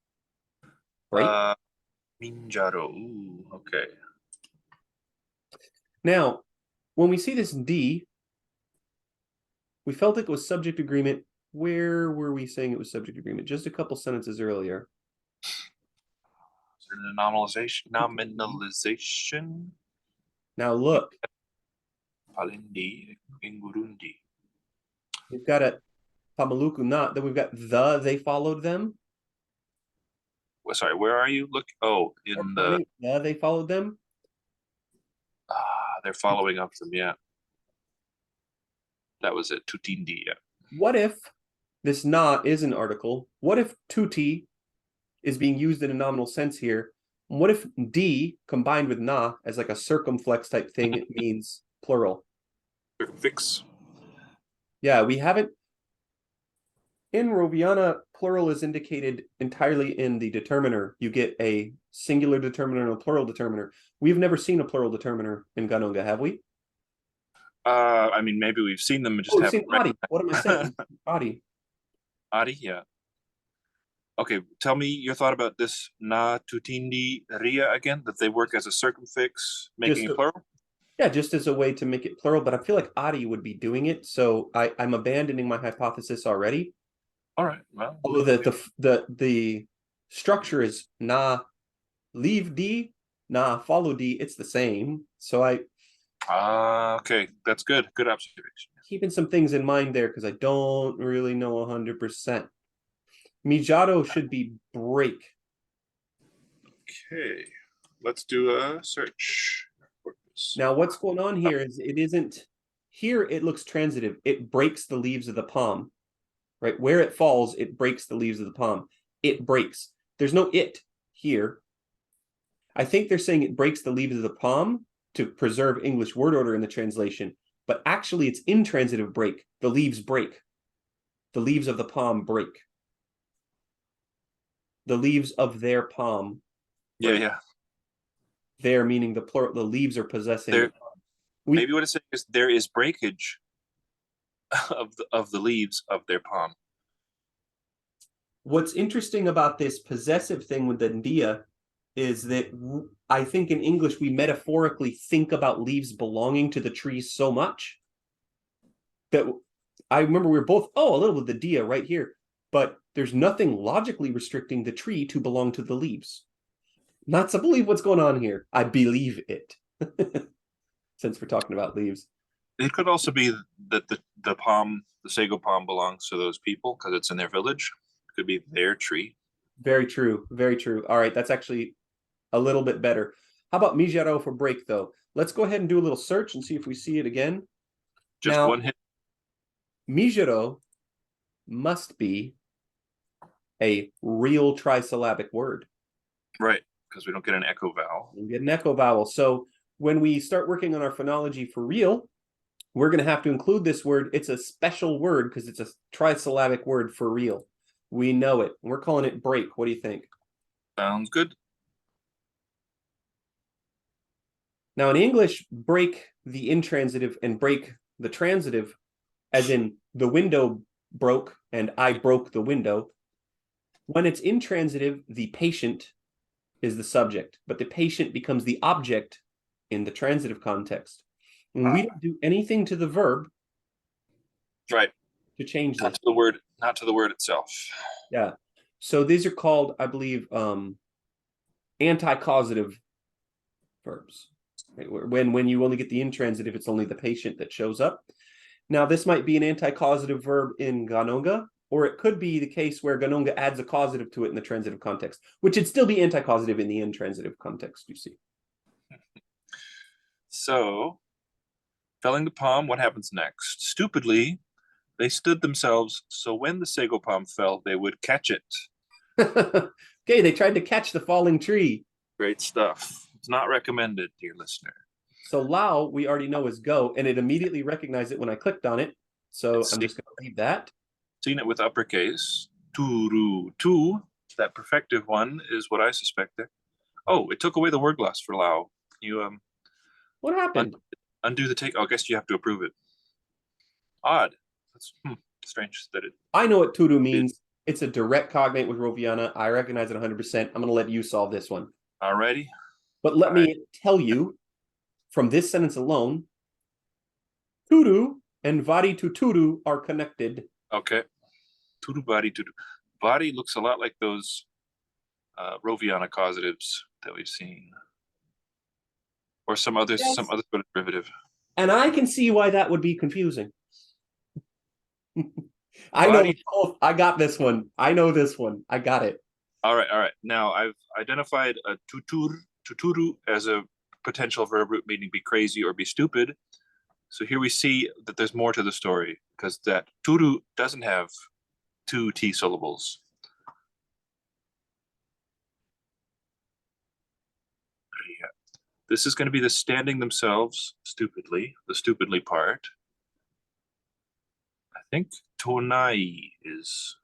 Speaker 1: Right?
Speaker 2: Minjaro. Ooh, okay.
Speaker 1: Now, when we see this D, we felt it was subject agreement. Where were we saying it was subject agreement? Just a couple sentences earlier.
Speaker 2: Is there an nominalization?
Speaker 1: Now look.
Speaker 2: Palindi, Ingurundi.
Speaker 1: We've got a Pamaluku not, then we've got they followed them.
Speaker 2: Well, sorry, where are you? Look, in the
Speaker 1: they followed them.
Speaker 2: They're following up them, yeah. That was it, Tutindi, yeah.
Speaker 1: What if this na is an article? What if tuti is being used in a nominal sense here? What if D combined with na as like a circumflex type thing, it means plural?
Speaker 2: Fix.
Speaker 1: Yeah, we haven't. In Roviana, plural is indicated entirely in the determiner. You get a singular determiner and a plural determiner. We've never seen a plural determiner in Ghanongga, have we?
Speaker 2: I mean, maybe we've seen them and just haven't.
Speaker 1: Adi. What am I saying? Adi.
Speaker 2: Adi, yeah. Okay, tell me your thought about this na tutindi ria again, that they work as a circumfix, making it plural?
Speaker 1: Yeah, just as a way to make it plural, but I feel like Adi would be doing it, so I'm abandoning my hypothesis already.
Speaker 2: All right, well.
Speaker 1: Although the structure is na leave D, na follow D, it's the same. So
Speaker 2: okay, that's good. Good observation.
Speaker 1: Keeping some things in mind there because I don't really know 100%. Mijado should be break.
Speaker 2: Okay, let's do a search.
Speaker 1: Now, what's going on here is it isn't here. It looks transitive. It breaks the leaves of the palm, right? Where it falls, it breaks the leaves of the palm. It breaks. There's no it here. I think they're saying it breaks the leaves of the palm to preserve English word order in the translation, but actually it's intransitive break. The leaves break. The leaves of the palm break. The leaves of their palm.
Speaker 2: Break. Yeah.
Speaker 1: There meaning the plural. The leaves are possessing.
Speaker 2: Maybe what it's saying is there is breakage of the leaves of their palm.
Speaker 1: What's interesting about this possessive thing with the ndia is that I think in English we metaphorically think about leaves belonging to the trees so much that I remember we were both, oh, a little bit of the dia right here, but there's nothing logically restricting the tree to belong to the leaves. Not to believe what's going on here. I believe it. Since we're talking about leaves.
Speaker 2: It could also be that the palm, the sago palm, belongs to those people because it's in their village. It could be their tree.
Speaker 1: Very true. Very true. All right, that's actually a little bit better. How about Mijaro for break, though? Let's go ahead and do a little search and see if we see it again.
Speaker 2: Just
Speaker 1: now,
Speaker 2: one hit.
Speaker 1: Mijaro must be a real trisyllabic word.
Speaker 2: Right, because we don't get an echo vowel.
Speaker 1: We get an echo vowel. So when we start working on our phonology for real, we're going to have to include this word. It's a special word because it's a trisyllabic word for real. We know it. We're calling it break. What do you think?
Speaker 2: Sounds good.
Speaker 1: Now in English, break the intransitive and break the transitive, as in the window broke and I broke the window. When it's intransitive, the patient is the subject, but the patient becomes the object in the transitive context. And we don't do anything to the verb
Speaker 2: Right.
Speaker 1: to change
Speaker 2: Not
Speaker 1: this.
Speaker 2: to the word, not to the word itself.
Speaker 1: Yeah. So these are called, I believe, anti-causative verbs. Right? When you only get the intransitive, it's only the patient that shows up. Now, this might be an anti-causative verb in Ghanongga, or it could be the case where Ghanongga adds a causative to it in the transitive context, which would still be anti-causative in the intransitive context, you see.
Speaker 2: So, felling the palm, what happens next? Stupidly, they stood themselves, so when the sago palm fell, they would catch it.
Speaker 1: Okay, they tried to catch the falling tree.
Speaker 2: Great stuff. It's not recommended, dear listener.
Speaker 1: So Lao, we already know is go, and it immediately recognized it when I clicked on it. So I'm just going to leave that.
Speaker 2: Seen it with uppercase. Turu, tu. That perfective one is what I suspect there. Oh, it took away the word gloss for Lao. You
Speaker 1: What happened?
Speaker 2: undo the take. Oh, I guess you have to approve it. Odd. That's strange that it.
Speaker 1: I know what tudu means. It's a direct cognate with Roviana. I recognize it 100%. I'm going to let you solve this one.
Speaker 2: Alrighty.
Speaker 1: But let me tell you, from this sentence alone, tudu and vari to tudu are connected.
Speaker 2: Okay. Tudu body tudu. Body looks a lot like those Roviana causatives that we've seen. Or some other sort of derivative.
Speaker 1: And I can see why that would be confusing. I know. I got this one. I know this one. I got it.
Speaker 2: All right. Now I've identified a tuturu as a potential verb root meaning be crazy or be stupid. So here we see that there's more to the story because that turu doesn't have two T syllables. This is going to be the standing themselves stupidly, the stupidly part. I think tonai is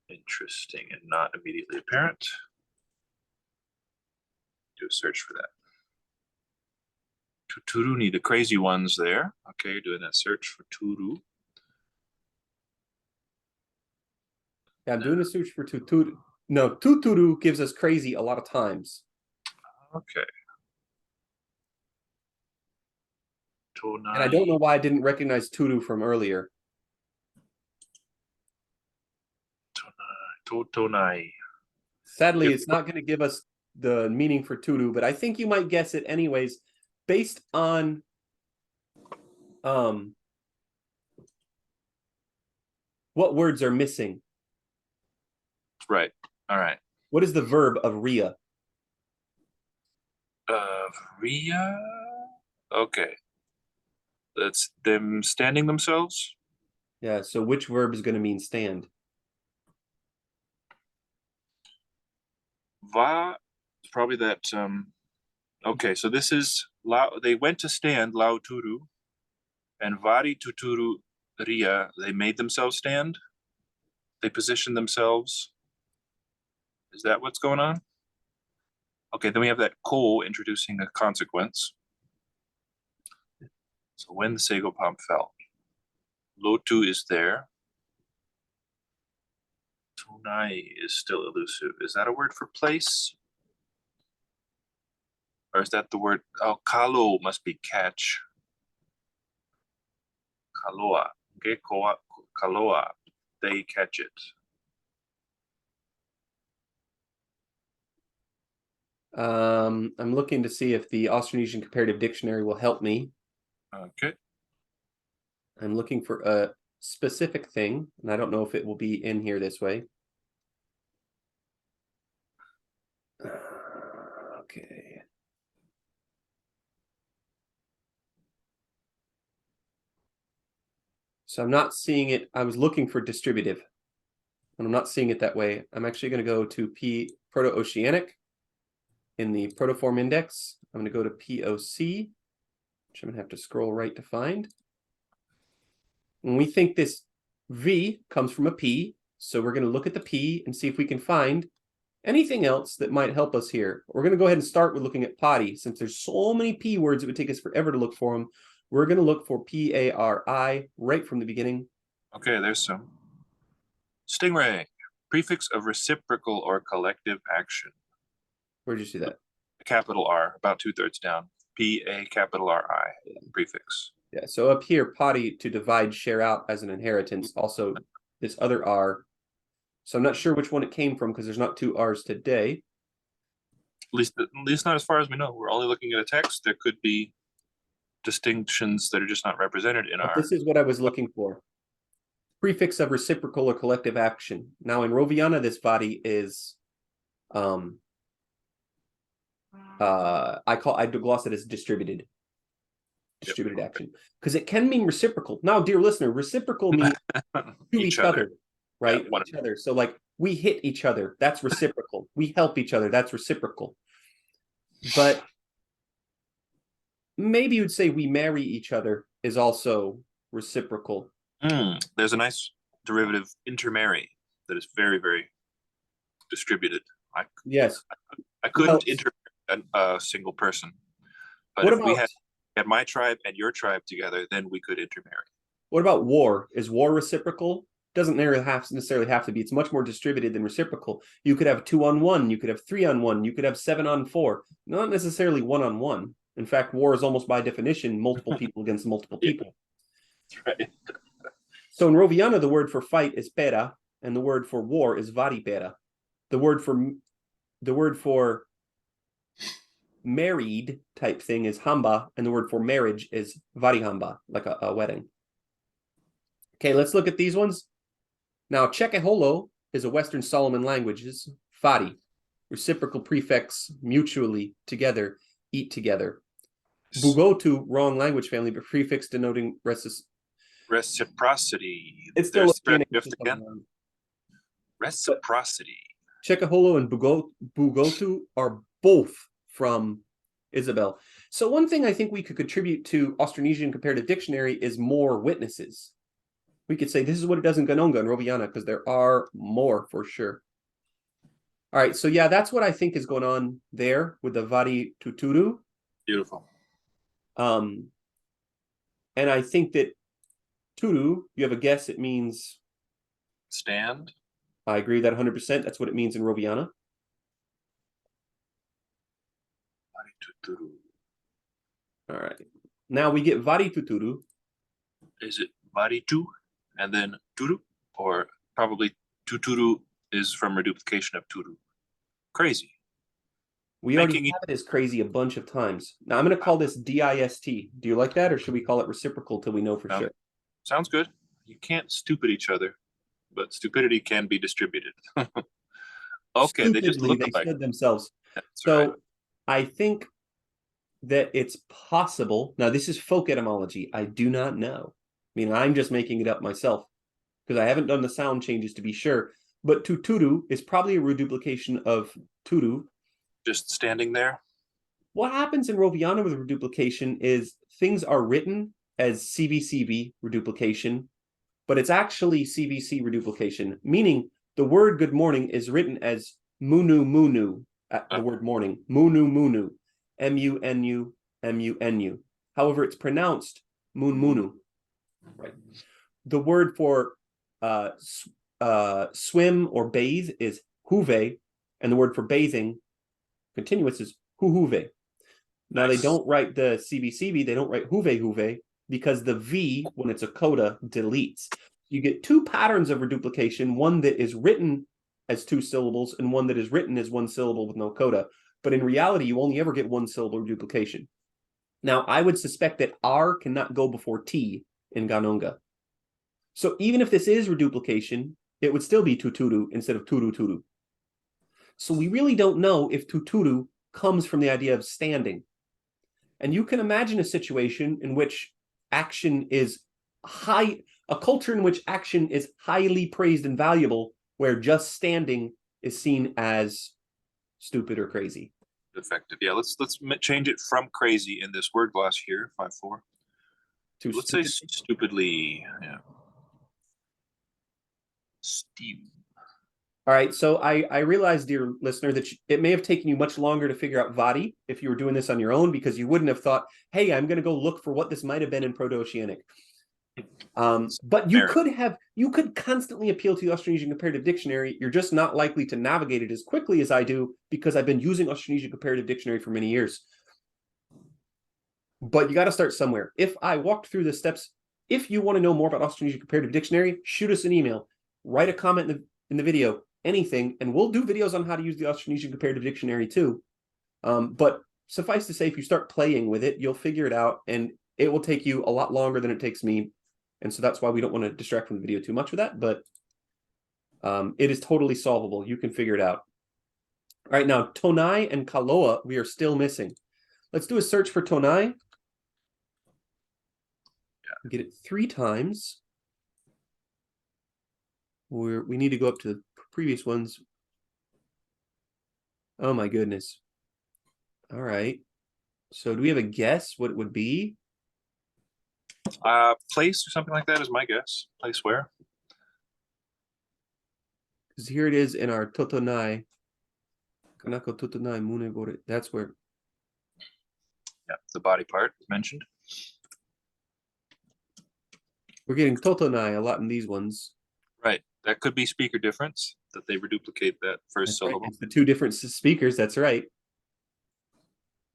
Speaker 2: interesting and not immediately apparent. Do a search for that. Tuturuni, the crazy ones there. Okay, you're doing that search for turu.
Speaker 1: Yeah, I'm doing a search for tuturu. No, tuturu gives us crazy a lot of times.
Speaker 2: Okay. Tonai.
Speaker 1: And I don't know why I didn't recognize tudu from earlier.
Speaker 2: Tonai.
Speaker 1: Sadly, it's not going to give us the meaning for tudu, but I think you might guess it anyways, based on what words are missing.
Speaker 2: Right. All right.
Speaker 1: What is the verb of ria?
Speaker 2: Ria. Okay. That's them standing themselves.
Speaker 1: Yeah. So which verb is going to mean stand?
Speaker 2: Va. Probably that. Okay. So this is lao. They went to stand lao turu, and vari tuturu ria. They made themselves stand. They positioned themselves. Is that what's going on? Okay, then we have that ko introducing a consequence. So when the sago palm fell, lotu is there. Tonai is still elusive. Is that a word for place? Or is that the word? Oh, kalo must be catch. Kaloa. Gekoa. Kaloa. They catch it.
Speaker 1: I'm looking to see if the Austronesian Comparative Dictionary will help me.
Speaker 2: Okay.
Speaker 1: I'm looking for a specific thing, and I don't know if it will be in here this way. Okay. So I'm not seeing it. I was looking for distributive, and I'm not seeing it that way. I'm actually going to go to Proto-Oceanic in the protoform index. I'm going to go to POC, which I'm going to have to scroll right to find. And we think this V comes from a P, so we're going to look at the P and see if we can find anything else that might help us here. We're going to go ahead and start with looking at potty. Since there's so many P words, it would take us forever to look for them. We're going to look for PARI right from the beginning.
Speaker 2: Okay, there's some. Stingray. Prefix of reciprocal or collective action.
Speaker 1: Where'd you see that?
Speaker 2: A capital R, about 2/3 down. PA capital RI. Prefix.
Speaker 1: Yeah, so up here, potty to divide, share out as an inheritance. Also, this other R. So I'm not sure which one it came from because there's not two R's today.
Speaker 2: At least not as far as we know. We're only looking at a text. There could be distinctions that are just not represented in our.
Speaker 1: This is what I was looking for. Prefix of reciprocal or collective action. Now in Roviana, this body is I gloss it as distributed action because it can mean reciprocal. Now, dear listener, reciprocal means to each other, right?
Speaker 2: Yeah,
Speaker 1: each other. So like we hit each other, that's reciprocal. We help each other, that's reciprocal. But maybe you'd say we marry each other is also reciprocal.
Speaker 2: There's a nice derivative, intermarry, that is very, very distributed.
Speaker 1: Yes.
Speaker 2: I couldn't intermarry a single person, but if we had my tribe and your tribe together, then we could intermarry.
Speaker 1: What about war? Is war reciprocal? Doesn't necessarily have to be. It's much more distributed than reciprocal. You could have 2-on-1. You could have 3-on-1. You could have 7-on-4. Not necessarily 1-on-1. In fact, war is almost by definition multiple people against multiple people.
Speaker 2: That's right.
Speaker 1: So in Roviana, the word for fight is pera, and the word for war is varipera. The word for married type thing is hamba, and the word for marriage is varihamba, like a wedding. Okay, let's look at these ones. Now, Chekeholo is a Western Solomon language. It's fari, reciprocal prefix, mutually, together, eat together. Bugotu, wrong language family, but prefix denoting
Speaker 2: reciprocity.
Speaker 1: It's still
Speaker 2: again. Reciprocity.
Speaker 1: Chekeholo and Bugotu are both from Isabel. So one thing I think we could contribute to Austronesian Comparative Dictionary is more witnesses. We could say this is what it does in Ghanongga and Roviana because there are more for sure. All right, so yeah, that's what I think is going on there with the Vari Tuturu.
Speaker 2: Beautiful.
Speaker 1: And I think that Turu, you have a guess, it means
Speaker 2: stand.
Speaker 1: I agree with that 100%. That's what it means in Roviana.
Speaker 2: Vari Tuturu.
Speaker 1: All right. Now we get Vari Tuturu.
Speaker 2: Is it Vari Tu and then Turu? Or probably Tuturu is from reduplication of Turu. Crazy.
Speaker 1: We already have it as crazy a bunch of times. Now I'm going to call this DIST. Do you like that, or should we call it reciprocal till we know for sure?
Speaker 2: Sounds good. You can't stupid each other, but stupidity can be distributed. Okay,
Speaker 1: Stupidly,
Speaker 2: they just look
Speaker 1: they
Speaker 2: alike.
Speaker 1: said themselves.
Speaker 2: That's
Speaker 1: So
Speaker 2: right.
Speaker 1: I think that it's possible. Now this is folk etymology. I do not know. I mean, I'm just making it up myself because I haven't done the sound changes to be sure. But tuturu is probably a reduplication of turu.
Speaker 2: Just standing there.
Speaker 1: What happens in Roviana with reduplication is things are written as CVCV reduplication, but it's actually CVC reduplication, meaning the word good morning is written as munu munu, the word morning, munu munu, M-U-N-U, M-U-N-U. However, it's pronounced mun munu. Right. The word for swim or bathe is huve, and the word for bathing continuous is huhuve. Now they
Speaker 2: Nice.
Speaker 1: don't write the CBCB, they don't write huve because the V, when it's a coda, deletes. You get two patterns of reduplication, one that is written as two syllables and one that is written as one syllable with no coda. But in reality, you only ever get one syllable reduplication. Now, I would suspect that R cannot go before T in Ghanongga. So even if this is reduplication, it would still be tuturu instead of turu. So we really don't know if tuturu comes from the idea of standing. And you can imagine a situation in which action is a culture in which action is highly praised and valuable, where just standing is seen as stupid or crazy.
Speaker 2: Effective. Yeah, let's change it from crazy in this word gloss here, 5.4. Let's say stupidly. Yeah. Steve.
Speaker 1: All right, so I realize, dear listener, that it may have taken you much longer to figure out Vadi if you were doing this on your own, because you wouldn't have thought, hey, I'm going to go look for what this might have been in Proto-Oceanic. But you could constantly appeal to the Austronesian Comparative Dictionary. You're just not likely to navigate it as quickly as I do because I've been using Austronesian Comparative Dictionary for many years. But you got to start somewhere. If I walked through the steps, if you want to know more about Austronesian Comparative Dictionary, shoot us an email, write a comment in the video, anything, and we'll do videos on how to use the Austronesian Comparative Dictionary too. But suffice to say, if you start playing with it, you'll figure it out, and it will take you a lot longer than it takes me. And so that's why we don't want to distract from the video too much with that, but it is totally solvable. You can figure it out. All right, now, Tonai and Kaloa, we are still missing. Let's do a search for Tonai. Yeah. Get it 3 times. We need to go up to the previous ones. Oh, my goodness. All right. So do we have a guess what it would be?
Speaker 2: Place or something like that is my guess. Place where?
Speaker 1: Because here it is in our Totonai. Kanako Totonai Munegore. That's where.
Speaker 2: Yeah, the body part is mentioned.
Speaker 1: We're getting Totonai a lot in these ones.
Speaker 2: Right. That could be speaker difference, that they reduplicate that first syllable.
Speaker 1: Right. It's the 2 different speakers, that's right.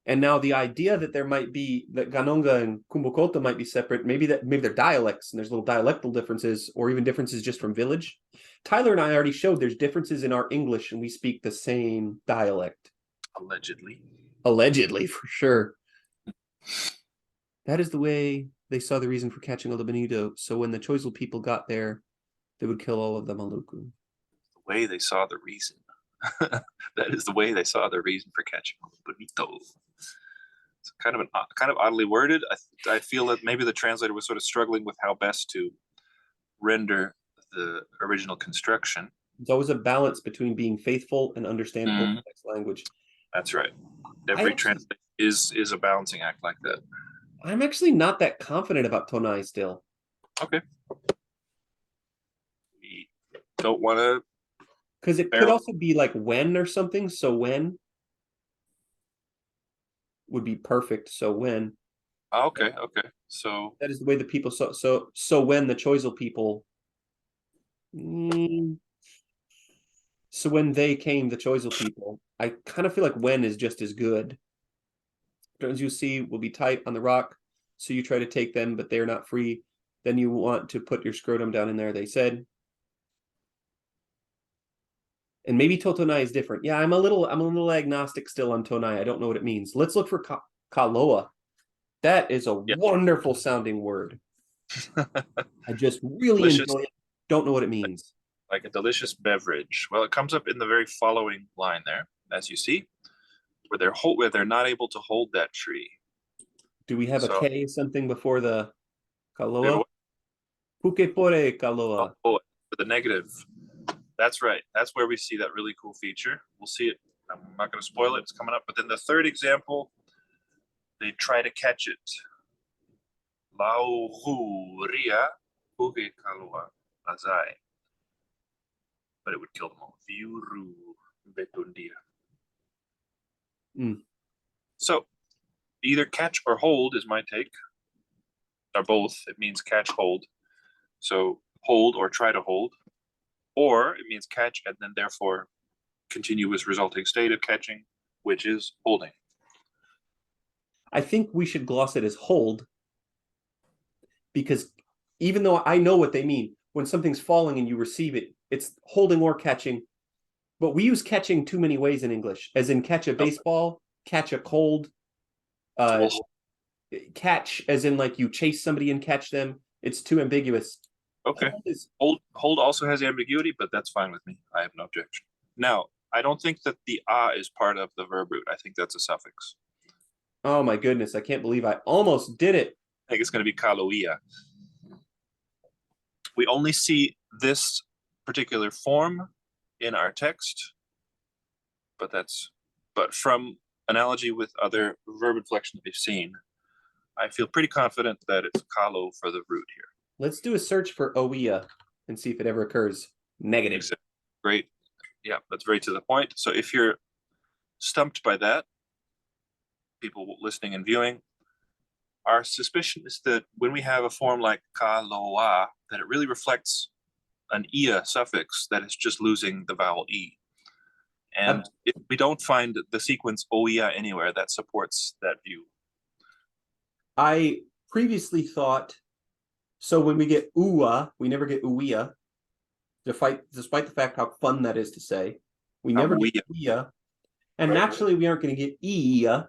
Speaker 1: And now the idea that there might be, that Ghanongga and Kubokota might be separate, maybe they're dialects and there's little dialectal differences, or even differences just from village. Tyler and I already showed there's differences in our English and we speak the same dialect.
Speaker 2: Allegedly.
Speaker 1: Allegedly, for sure. That is the way they saw the reason for catching all the Benito. So when the Choiseul people got there, they would kill all of the Maluku.
Speaker 2: The way they saw the reason. That is the way they saw the reason for catching all the Benito. It's kind of oddly worded. I feel that maybe the translator was sort of struggling with how best to render the original construction.
Speaker 1: It's always a balance between being faithful and understandable text language.
Speaker 2: That's right. Every translation is a balancing act like that.
Speaker 1: I'm actually not that confident about Tonai still.
Speaker 2: Okay. We don't want to.
Speaker 1: Because it could also be like when or something. So when would be perfect. So when.
Speaker 2: Okay. So
Speaker 1: that is the way the people so when the Choiseul people. So when they came, the Choiseul people, I kind of feel like when is just as good. As you see, will be tight on the rock. So you try to take them, but they're not free. Then you want to put your scrotum down in there, they said. And maybe Totonai is different. Yeah, I'm a little agnostic still on Tonai. I don't know what it means. Let's look for Kaloa. That is a wonderful sounding word. I just really enjoy it. Don't know what it means.
Speaker 2: Like a delicious beverage. Well, it comes up in the very following line there, as you see, where they're not able to hold that tree.
Speaker 1: Do we have a K something before the Kaloa? Pukepore Kaloa.
Speaker 2: Oh, for the negative. That's right. That's where we see that really cool feature. We'll see it. I'm not going to spoil it. It's coming up. But then the third example, they try to catch it. Lauhuria puke kalua azai. But it would kill them all. Viuru betundia. So either catch or hold is my take. Or both. It means catch, hold. So hold or try to hold. Or it means catch and then therefore continuous resulting state of catching, which is holding.
Speaker 1: I think we should gloss it as hold, because even though I know what they mean, when something's falling and you receive it, it's holding or catching. But we use catching too many ways in English, as in catch a baseball, catch a cold,
Speaker 2: Well,
Speaker 1: catch as in like you chase somebody and catch them. It's too ambiguous.
Speaker 2: okay.
Speaker 1: Hold is,
Speaker 2: Hold also has ambiguity, but that's fine with me. I have no objection. Now, I don't think that the is part of the verb root. I think that's a suffix.
Speaker 1: oh my goodness, I can't believe I almost did it.
Speaker 2: I think it's going to be kaloia. We only see this particular form in our text, but from analogy with other verb inflection that we've seen, I feel pretty confident that it's kalo for the root here.
Speaker 1: Let's do a search for oia and see if it ever occurs. Negative.
Speaker 2: Great. Yeah, that's very to the point. So if you're stumped by that, people listening and viewing, our suspicion is that when we have a form like kaloa, that it really reflects an ia suffix that is just losing the vowel e. And if we don't find the sequence oia anywhere, that supports that view.
Speaker 1: I previously thought, so when we get ua, we never get uia, despite the fact how fun that is to say. We never get uia. And naturally, we aren't going to get ia,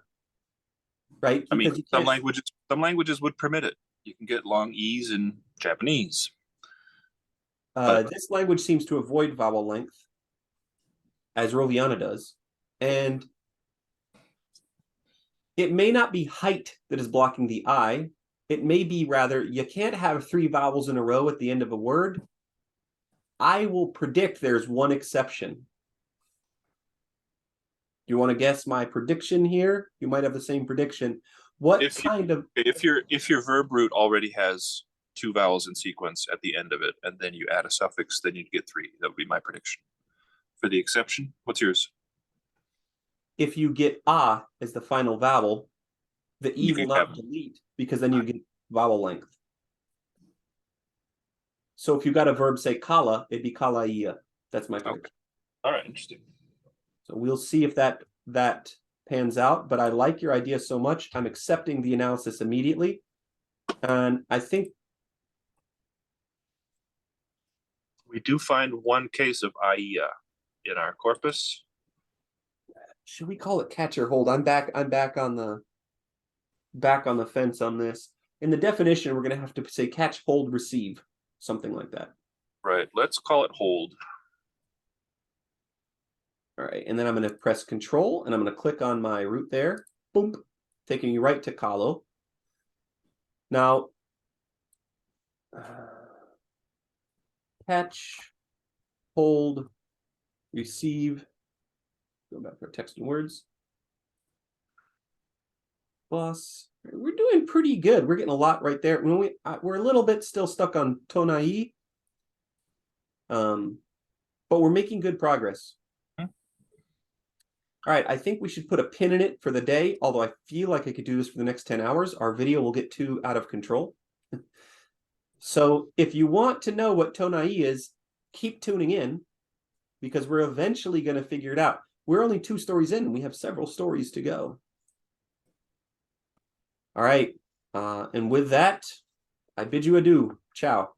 Speaker 1: right?
Speaker 2: I mean, some languages would permit it. You can get long e's in Japanese.
Speaker 1: This language seems to avoid vowel length, as Roviana does. And it may not be height that is blocking the I. It may be rather, you can't have 3 vowels in a row at the end of a word. I will predict there's one exception. You want to guess my prediction here? You might have the same prediction. If
Speaker 2: your verb root already has 2 vowels in sequence at the end of it, and then you add a suffix, then you'd get 3. That would be my prediction. For the exception, what's yours?
Speaker 1: If you get a as the final vowel, the e will not delete, because then you get vowel length. So if you got a verb say kala, it'd be kalaia. That's my prediction.
Speaker 2: Okay. All right, interesting.
Speaker 1: So we'll see if that pans out, but I like your idea so much. I'm accepting the analysis immediately. And I think
Speaker 2: we do find one case of aia in our corpus.
Speaker 1: Should we call it catch or hold? I'm back on the fence on this. In the definition, we're going to have to say catch, hold, receive, something like that.
Speaker 2: Right. Let's call it hold.
Speaker 1: All right, and then I'm going to press Control, and I'm going to click on my root there. Boom, taking you right to Kalo. Now, catch, hold, receive. Go back to our text and words. Plus, we're doing pretty good. We're getting a lot right there. When we're a little bit still stuck on tonai, but we're making good progress. All right, I think we should put a pin in it for the day, although I feel like I could do this for the next 10 hours. Our video will get too out of control. So if you want to know what tonai is, keep tuning in, because we're eventually going to figure it out. We're only 2 stories in, and we have several stories to go. All right, and with that, I bid you adieu. Ciao.